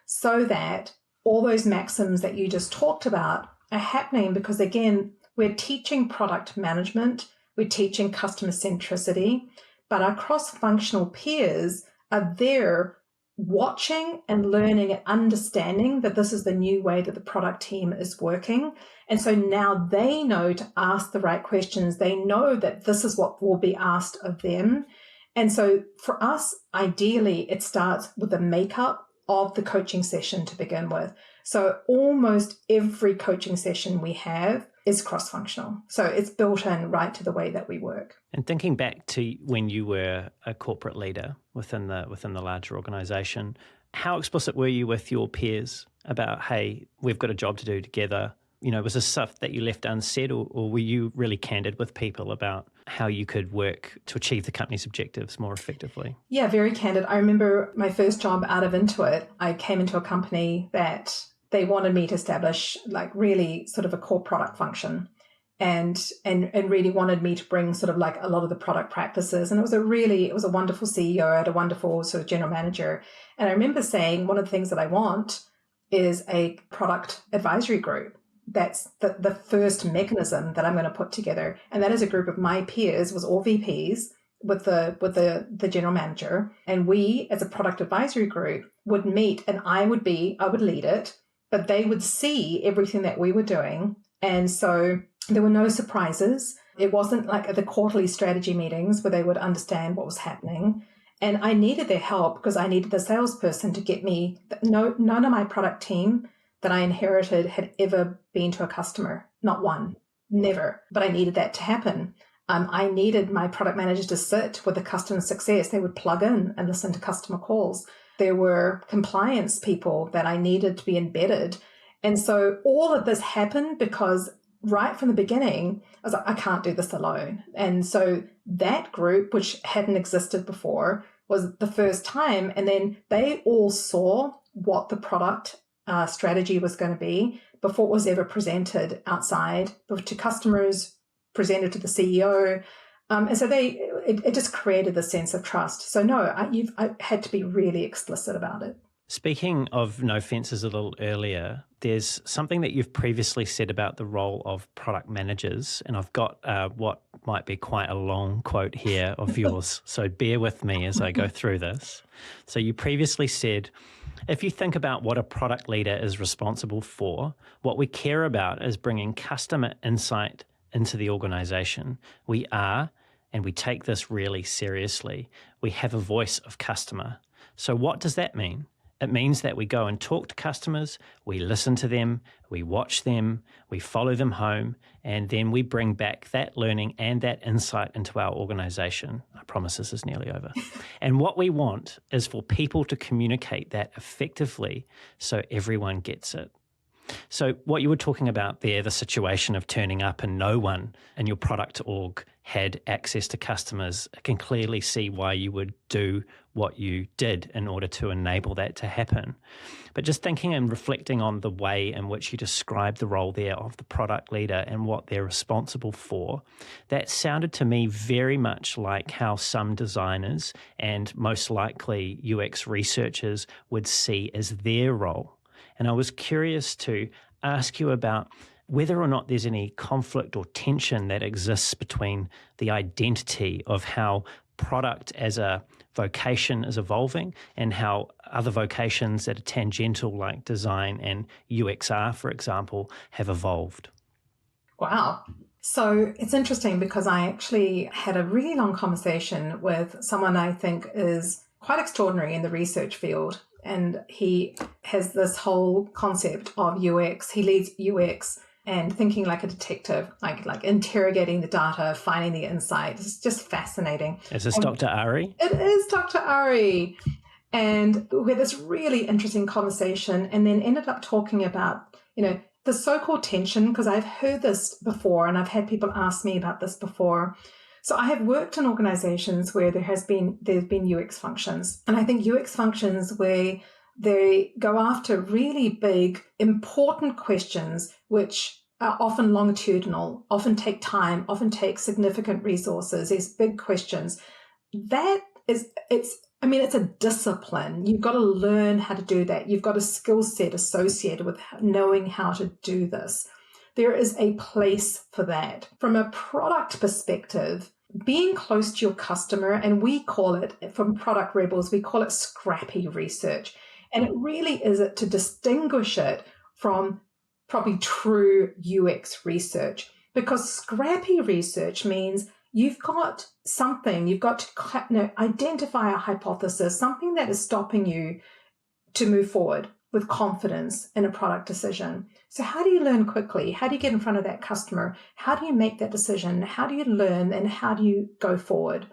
so that all those maxims that you just talked about are happening, because again, we're teaching product management, we're teaching customer centricity, but our cross-functional peers are there watching and learning and understanding that this is the new way that the product team is working. And so now they know to ask the right questions. They know that this is what will be asked of them. And so for us, ideally, it starts with the makeup of the coaching session to begin with. So almost every coaching session we have is cross-functional. So it's built in right to the way that we work. And thinking back to when you were a corporate leader within the larger organization, how explicit were you with your peers about, hey, we've got a job to do together? Was this stuff that you left unsaid, or were you really candid with people about how you could work to achieve the company's objectives more effectively? Yeah, very candid. I remember my first job out of Intuit, I came into a company that they wanted me to establish like really sort of a core product function, and really wanted me to bring sort of like a lot of the product practices. And it was a wonderful CEO, I had a wonderful sort of general manager. And I remember saying, one of the things that I want is a product advisory group. That's the first mechanism that I'm going to put together. And that is a group of my peers, was all VPs with the general manager. And we, as a product advisory group, would meet, and I would lead it, but they would see everything that we were doing. And so there were no surprises. It wasn't like the quarterly strategy meetings where they would understand what was happening. And I needed their help because I needed the salesperson to get me. None of my product team that I inherited had ever been to a customer. Not one, never. But I needed that to happen. I needed my product managers to sit with the customer success. They would plug in and listen to customer calls. There were compliance people that I needed to be embedded. And so all of this happened because right from the beginning, I was like, I can't do this alone. And so that group, which hadn't existed before, was the first time. And then they all saw what the product strategy was going to be before it was ever presented outside to customers, presented to the CEO. And so it just created the sense of trust. So no, I had to be really explicit about it. Speaking of no fences a little earlier, there's something that you've previously said about the role of product managers, and I've got what might be quite a long quote here of yours, so bear with me as I go through this. So you previously said, if you think about what a product leader is responsible for, what we care about is bringing customer insight into the organization. We are, and we take this really seriously, we have a voice of customer. So what does that mean? It means that we go and talk to customers, we listen to them, we watch them, we follow them home, and then we bring back that learning and that insight into our organization. I promise this is nearly over. And what we want is for people to communicate that effectively so everyone gets it. So what you were talking about there, the situation of turning up and no one in your product org had access to customers, I can clearly see why you would do what you did in order to enable that to happen. But just thinking and reflecting on the way in which you described the role there of the product leader and what they're responsible for, that sounded to me very much like how some designers and most likely UX researchers would see as their role. And I was curious to ask you about whether or not there's any conflict or tension that exists between the identity of how product as a vocation is evolving and how other vocations that are tangential like design and UXR, for example, have evolved. Wow. So it's interesting because I actually had a really long conversation with someone I think is quite extraordinary in the research field. And he has this whole concept of UX. He leads UX and thinking like a detective, like interrogating the data, finding the insight. It's just fascinating. Is this Dr. Ari? It is Dr. Ari. And we had this really interesting conversation and then ended up talking about, the so-called tension, because I've heard this before and I've had people ask me about this before. So I have worked in organizations where there's been UX functions. And I think UX functions where they go after really big, important questions, which are often longitudinal, often take time, often take significant resources. These big questions. It's a discipline. You've got to learn how to do that. You've got a skill set associated with knowing how to do this. There is a place for that. From a product perspective, being close to your customer, and we call it, from Product Rebels, we call it scrappy research. And it really is to distinguish it from probably true UX research, because scrappy research means you've got to identify a hypothesis, something that is stopping you to move forward with confidence in a product decision. So how do you learn quickly? How do you get in front of that customer? How do you make that decision? How do you learn and how do you go forward?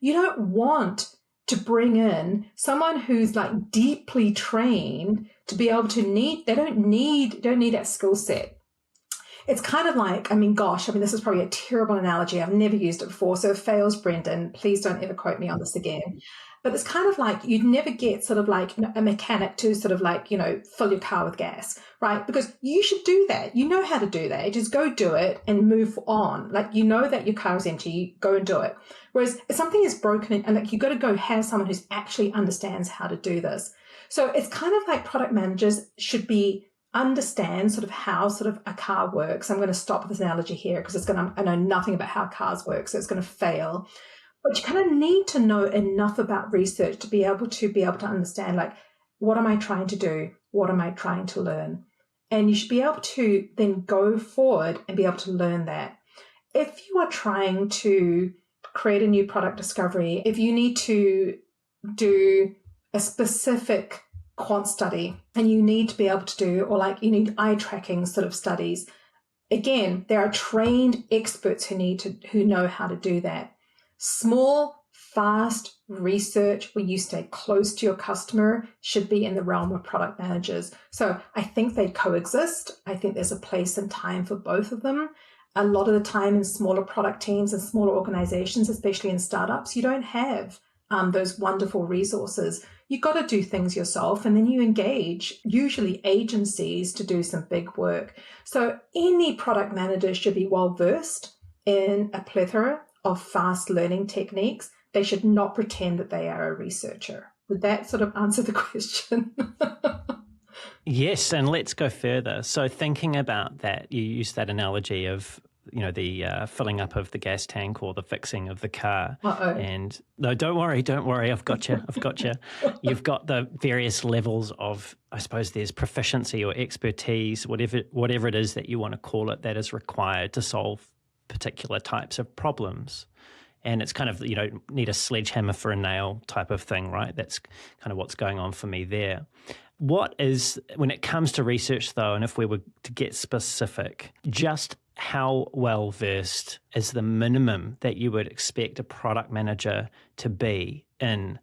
You don't want to bring in someone who's like deeply trained to be able to they don't need that skill set. It's kind of like, this is probably a terrible analogy. I've never used it before. So if it fails, Brendan, please don't ever quote me on this again. But it's kind of like you'd never get sort of like a mechanic to sort of like, fill your car with gas, right? Because you should do that. You know how to do that. Just go do it and move on. Like, that your car is empty, go and do it. Whereas if something is broken and like, you've got to go have someone who's actually understands how to do this. So it's kind of like product managers should understand sort of how sort of a car works. I'm going to stop with this analogy here because I know nothing about how cars work, so it's going to fail. But you kind of need to know enough about research to be able to understand, like, what am I trying to do? What am I trying to learn? And you should be able to then go forward and be able to learn that. If you are trying to create a new product discovery, if you need to do a specific quant study and you need to be able to do, or like you need eye tracking sort of studies, again, there are trained experts who know how to do that. Small, fast research where you stay close to your customer should be in the realm of product managers. So I think they coexist. I think there's a place and time for both of them. A lot of the time in smaller product teams and smaller organizations, especially in startups, you don't have those wonderful resources. You've got to do things yourself, and then you engage usually agencies to do some big work. So any product manager should be well versed in a plethora of fast learning techniques. They should not pretend that they are a researcher. Would that sort of answer the question? Yes, and let's go further. So thinking about that, you used that analogy of the filling up of the gas tank or the fixing of the car. Uh-oh. And no, don't worry, I've got you. You've got the various levels of, I suppose there's proficiency or expertise, whatever it is that you want to call it, that is required to solve particular types of problems. And it's kind of, need a sledgehammer for a nail type of thing, right? That's kind of what's going on for me there. What is, when it comes to research though, and if we were to get specific, just how well versed is the minimum that you would expect a product manager to be in?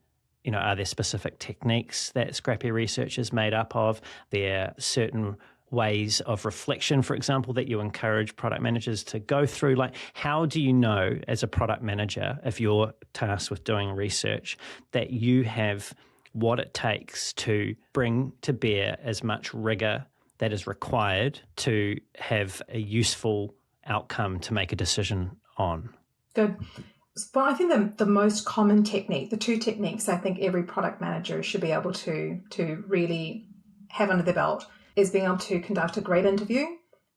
Are there specific techniques that scrappy research is made up of? There certain ways of reflection, for example, that you encourage product managers to go through? Like, how do you know as a product manager, if you're tasked with doing research, that you have what it takes to bring to bear as much rigor that is required to have a useful outcome to make a decision on? Good. Well, I think the most common technique, the two techniques I think every product manager should be able to really have under their belt, is being able to conduct a great interview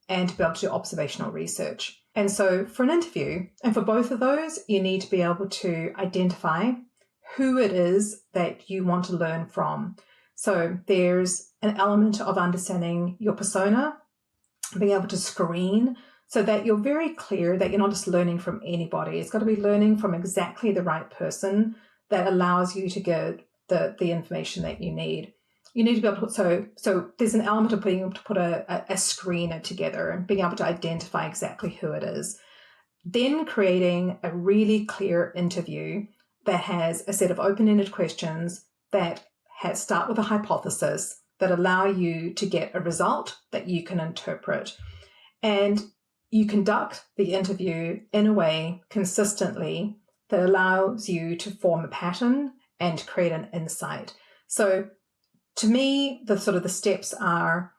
and to be able to do observational research. And so for an interview, and for both of those, you need to be able to identify who it is that you want to learn from. So there's an element of understanding your persona, being able to screen so that you're very clear that you're not just learning from anybody. It's got to be learning from exactly the right person that allows you to get the information that you need. You need to be able to put, so there's an element of being able to put a screener together and being able to identify exactly who it is. Then creating a really clear interview that has a set of open-ended questions that start with a hypothesis that allow you to get a result that you can interpret. And you conduct the interview in a way consistently that allows you to form a pattern and create an insight. So to me, the steps are,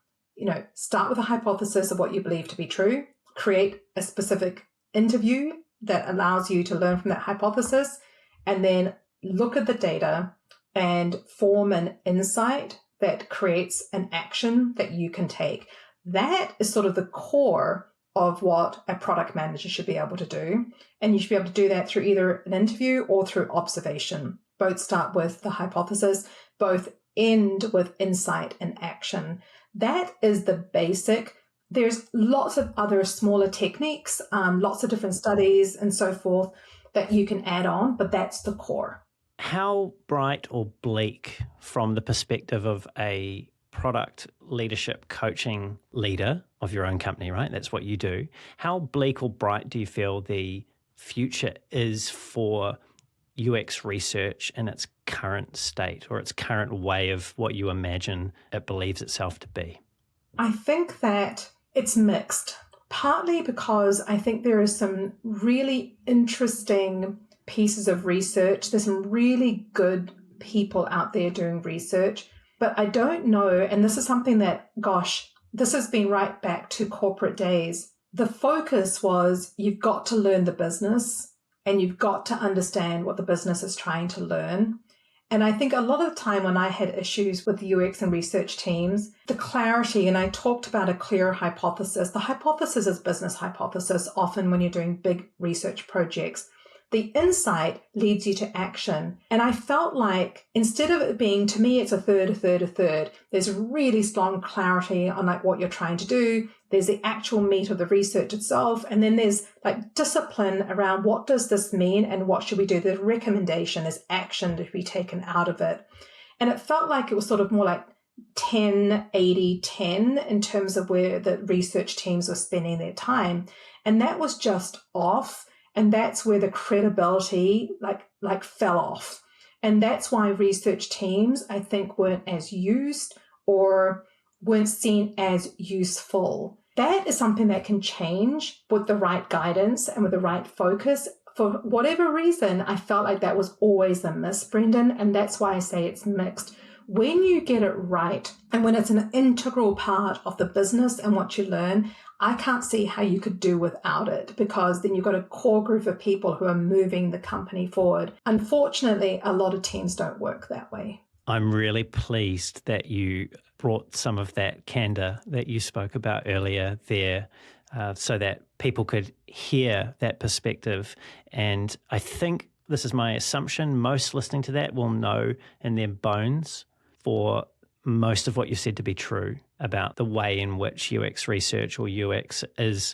start with a hypothesis of what you believe to be true, create a specific interview that allows you to learn from that hypothesis, and then look at the data and form an insight that creates an action that you can take. That is sort of the core of what a product manager should be able to do. And you should be able to do that through either an interview or through observation. Both start with the hypothesis, both end with insight and action. That is the basic. There's lots of other smaller techniques, lots of different studies and so forth that you can add on, but that's the core. How bright or bleak, from the perspective of a product leadership coaching leader of your own company, right? That's what you do. How bleak or bright do you feel the future is for UX research in its current state, or its current way of what you imagine it believes itself to be? I think that it's mixed, partly because I think there are some really interesting pieces of research. There's some really good people out there doing research. But I don't know, and this is something that, this has been right back to corporate days. The focus was you've got to learn the business and you've got to understand what the business is trying to learn. And I think a lot of the time when I had issues with the UX and research teams, the clarity, and I talked about a clear hypothesis. The hypothesis is business hypothesis often when you're doing big research projects. The insight leads you to action. And I felt like instead of it being, to me, it's a third, there's really strong clarity on what you're trying to do. There's the actual meat of the research itself. And then there's discipline around what does this mean and what should we do? The recommendation is action to be taken out of it. And it felt like it was sort of more like 10, 80, 10 in terms of where the research teams were spending their time. And that was just off. And that's where the credibility fell off. And that's why research teams, I think, weren't as used or weren't seen as useful. That is something that can change with the right guidance and with the right focus. For whatever reason, I felt like that was always a miss, Brendan, and that's why I say it's mixed. When you get it right, and when it's an integral part of the business and what you learn, I can't see how you could do without it, because then you've got a core group of people who are moving the company forward. Unfortunately, a lot of teams don't work that way. I'm really pleased that you brought some of that candor that you spoke about earlier there, so that people could hear that perspective. And I think, this is my assumption, most listening to that will know in their bones for most of what you said to be true about the way in which UX research or UX is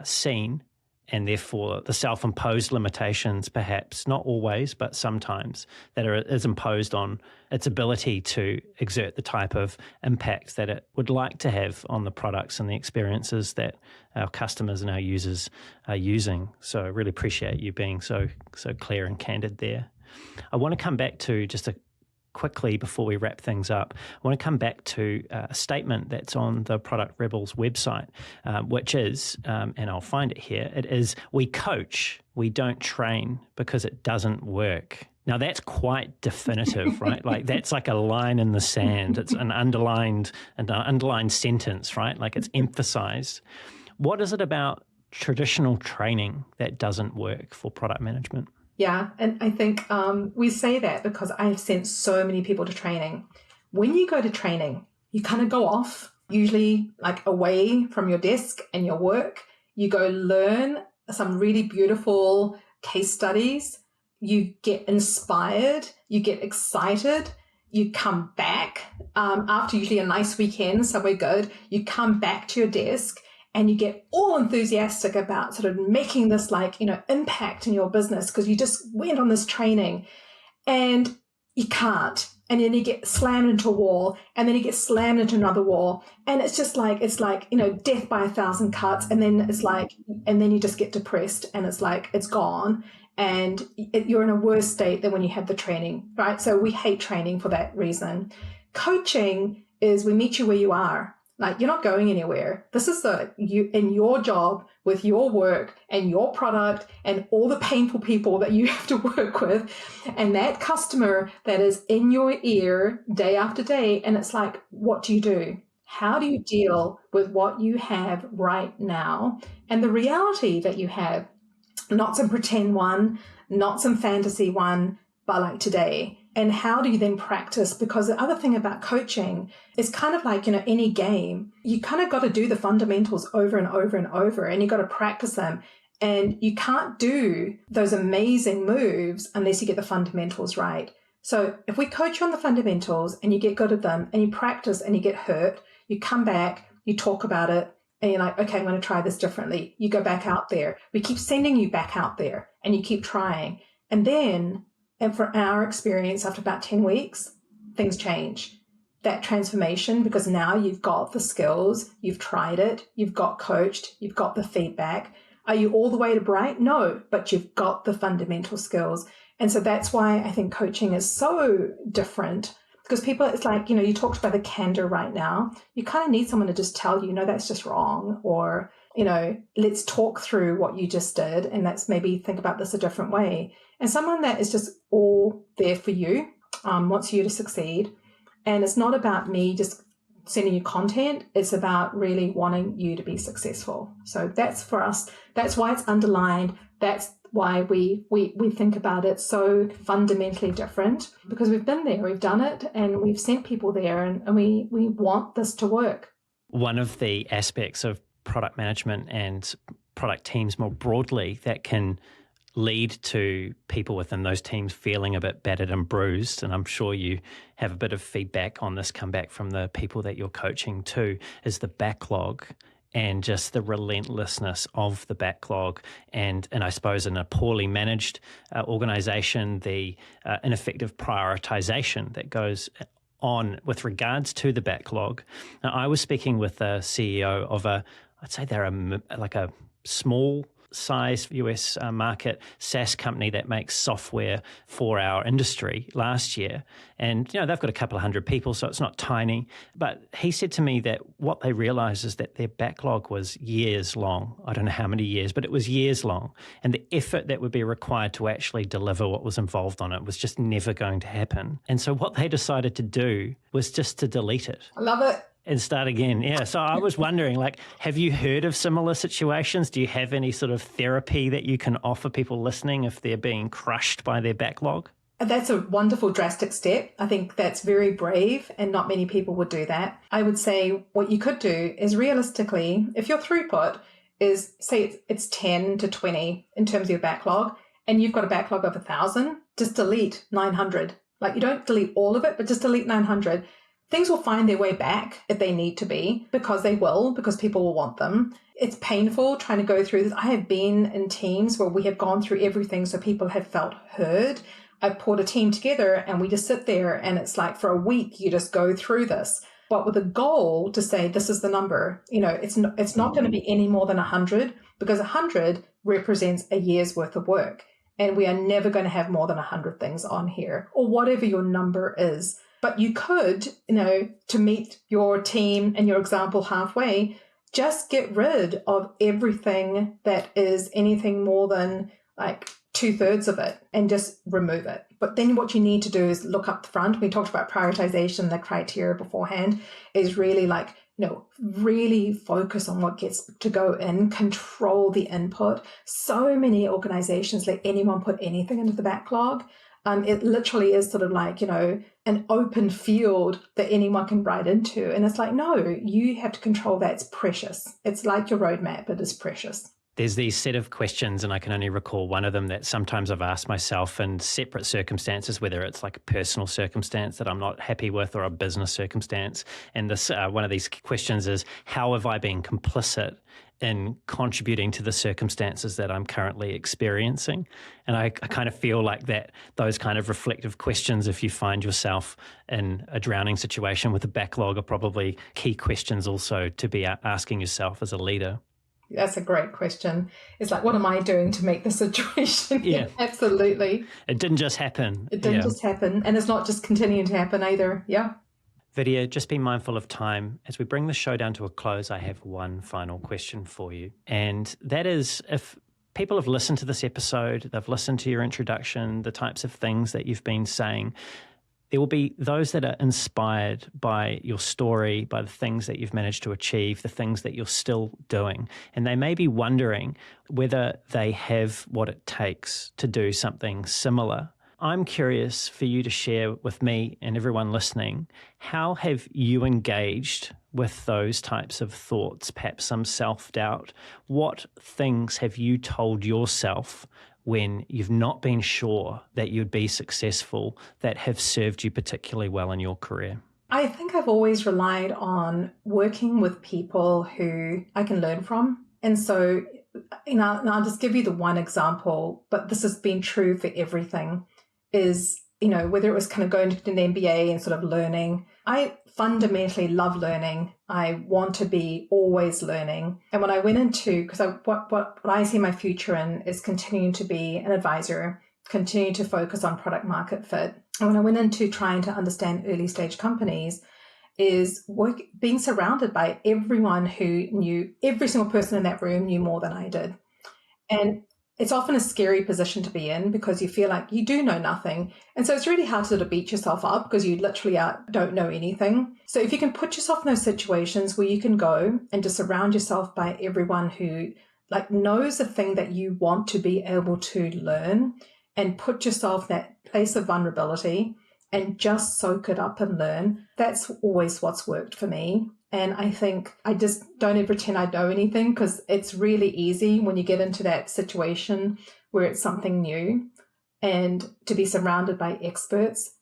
seen, and therefore the self-imposed limitations, perhaps, not always, but sometimes, that is imposed on its ability to exert the type of impact that it would like to have on the products and the experiences that our customers and our users are using. So I really appreciate you being so clear and candid there. I want to come back to just a quickly before we wrap things up, I want to come back to a statement that's on the Product Rebels website, which is, and I'll find it here, it is, "We coach, we don't train because it doesn't work." Now that's quite definitive, right? Like that's like a line in the sand. It's an underlined sentence, right? Like it's emphasized. What is it about traditional training that doesn't work for product management? Yeah, and I think we say that because I've sent so many people to training. When you go to training, you kind of go off, usually like away from your desk and your work. You go learn some really beautiful case studies. You get inspired, you get excited, you come back after usually a nice weekend, somewhere good. You come back to your desk and you get all enthusiastic about sort of making this impact in your business because you just went on this training and you can't. And then you get slammed into a wall and then you get slammed into another wall. And it's just like, death by 1,000 cuts. And then and then you just get depressed and it's gone. And you're in a worse state than when you had the training, right? So we hate training for that reason. Coaching is we meet you where you are. Like you're not going anywhere. This is you in your job with your work and your product and all the painful people that you have to work with and that customer that is in your ear day after day. And it's like, what do you do? How do you deal with what you have right now and the reality that you have? Not some pretend one, not some fantasy one, but like today. And how do you then practice? Because the other thing about coaching is kind of like, any game, you kind of got to do the fundamentals over and over and over, and you got to practice them. And you can't do those amazing moves unless you get the fundamentals right. So if we coach you on the fundamentals and you get good at them and you practice and you get hurt, you come back, you talk about it, and you're like, okay, I'm going to try this differently. You go back out there. We keep sending you back out there and you keep trying. And for our experience, after about 10 weeks, things change. That transformation, because now you've got the skills, you've tried it, you've got coached, you've got the feedback. Are you all the way to bright? No, but you've got the fundamental skills. And so that's why I think coaching is so different. Because people, it's like, you talked about the candor right now. You kind of need someone to just tell you, no, that's just wrong. Or, let's talk through what you just did. And let's maybe think about this a different way. And someone that is just all there for you, wants you to succeed. And it's not about me just sending you content. It's about really wanting you to be successful. So that's for us. That's why it's underlined. That's why we think about it so fundamentally different, because we've been there, we've done it, and we've sent people there, and we want this to work. One of the aspects of product management and product teams more broadly that can lead to people within those teams feeling a bit battered and bruised, and I'm sure you have a bit of feedback on this come back from the people that you're coaching too, is the backlog and just the relentlessness of the backlog and I suppose in a poorly managed organisation, the ineffective prioritisation that goes on with regards to the backlog. Now, I was speaking with a CEO of I'd say they're a small size US market SaaS company that makes software for our industry last year. And, they've got a couple of hundred people, so it's not tiny. But he said to me that what they realized is that their backlog was years long. I don't know how many years, but it was years long. And the effort that would be required to actually deliver what was involved on it was just never going to happen. And so what they decided to do was just to delete it. I love it. And start again. Yeah. So I was wondering, have you heard of similar situations? Do you have any sort of therapy that you can offer people listening if they're being crushed by their backlog? That's a wonderful drastic step. I think that's very brave and not many people would do that. I would say what you could do is realistically, if your throughput is, say it's 10 to 20 in terms of your backlog, and you've got a backlog of 1,000, just delete 900. You don't delete all of it, but just delete 900. Things will find their way back if they need to be, because people will want them. It's painful trying to go through this. I have been in teams where we have gone through everything so people have felt heard. I've put a team together and we just sit there and it's like for a week you just go through this, but with a goal to say this is the number. It's not going to be any more than 100, because 100 represents a year's worth of work. and we are never going to have more than 100 things on here, or whatever your number is. But you could, to meet your team and your example halfway, just get rid of everything that is anything more than like 2/3 of it and just remove it. But then what you need to do is look up front. We talked about prioritization, the criteria beforehand, is really like, really focus on what gets to go in, control the input. So many organizations let anyone put anything into the backlog. It literally is sort of like, an open field that anyone can write into. And it's like, no, you have to control that. It's precious. It's like your roadmap. It is precious. There's these set of questions, and I can only recall one of them that sometimes I've asked myself in separate circumstances, whether it's like a personal circumstance that I'm not happy with or a business circumstance. And this one of these questions is, how have I been complicit in contributing to the circumstances that I'm currently experiencing? And I kind of feel like that those kind of reflective questions, if you find yourself in a drowning situation with a backlog, are probably key questions also to be asking yourself as a leader. That's a great question. It's like, what am I doing to make the situation? Yeah. Absolutely. It didn't just happen. It didn't just happen. And it's not just continuing to happen either. Yeah. Vidya, just be mindful of time. As we bring the show down to a close, I have one final question for you. And that is, if people have listened to this episode, they've listened to your introduction, the types of things that you've been saying, there will be those that are inspired by your story, by the things that you've managed to achieve, the things that you're still doing. And they may be wondering whether they have what it takes to do something similar. I'm curious for you to share with me and everyone listening, how have you engaged with those types of thoughts, perhaps some self-doubt? What things have you told yourself when you've not been sure that you'd be successful that have served you particularly well in your career? I think I've always relied on working with people who I can learn from. And so, and I'll just give you the one example, but this has been true for everything, is, whether it was kind of going to an MBA and sort of learning. I fundamentally love learning. I want to be always learning. And when I went into, because what I see my future in is continuing to be an advisor, continue to focus on product market fit. And when I went into trying to understand early stage companies, is being surrounded by everyone who knew, every single person in that room knew more than I did. And it's often a scary position to be in because you feel like you do know nothing. And so it's really hard to sort of beat yourself up because you literally don't know anything. So if you can put yourself in those situations where you can go and just surround yourself by everyone who knows the thing that you want to be able to learn, and put yourself in that place of vulnerability and just soak it up and learn, that's always what's worked for me. And I think I just don't ever pretend I know anything, because it's really easy when you get into that situation where it's something new, and to be surrounded by experts.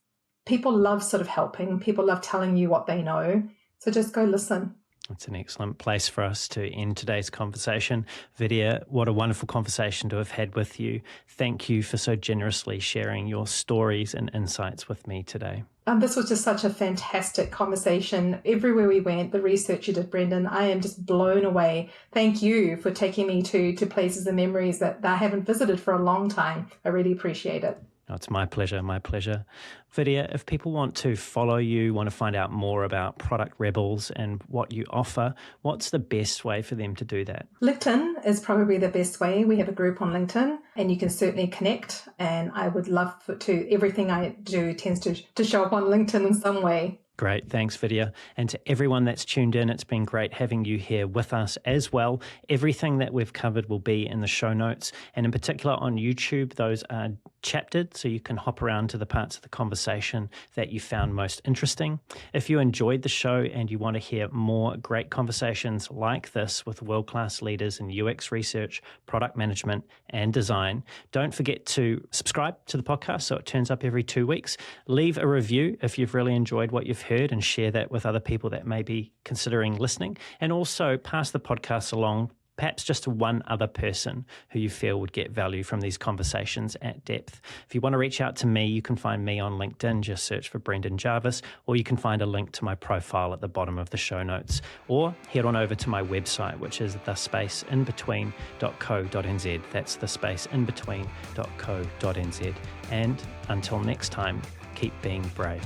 People love sort of helping. People love telling you what they know. So just go listen. It's an excellent place for us to end today's conversation. Vidya, what a wonderful conversation to have had with you. Thank you for so generously sharing your stories and insights with me today. This was just such a fantastic conversation. Everywhere we went, the research you did, Brendan, I am just blown away. Thank you for taking me to places and memories that I haven't visited for a long time. I really appreciate it. Oh, it's my pleasure, my pleasure. Vidya, if people want to follow you, want to find out more about Product Rebels and what you offer, what's the best way for them to do that? LinkedIn is probably the best way. We have a group on LinkedIn, and you can certainly connect. And I would love to, everything I do tends to show up on LinkedIn in some way. Great. Thanks, Vidya. And to everyone that's tuned in, it's been great having you here with us as well. Everything that we've covered will be in the show notes, and in particular on YouTube, those are chaptered, so you can hop around to the parts of the conversation that you found most interesting. If you enjoyed the show and you want to hear more great conversations like this with world-class leaders in UX research, product management, and design, don't forget to subscribe to the podcast so it turns up every 2 weeks. Leave a review if you've really enjoyed what you've heard, and share that with other people that may be considering listening. And also pass the podcast along perhaps just to one other person who you feel would get value from these conversations at depth. If you want to reach out to me, you can find me on LinkedIn, just search for Brendan Jarvis, or you can find a link to my profile at the bottom of the show notes, or head on over to my website, which is thespaceinbetween.co.nz. That's thespaceinbetween.co.nz. And until next time, keep being brave.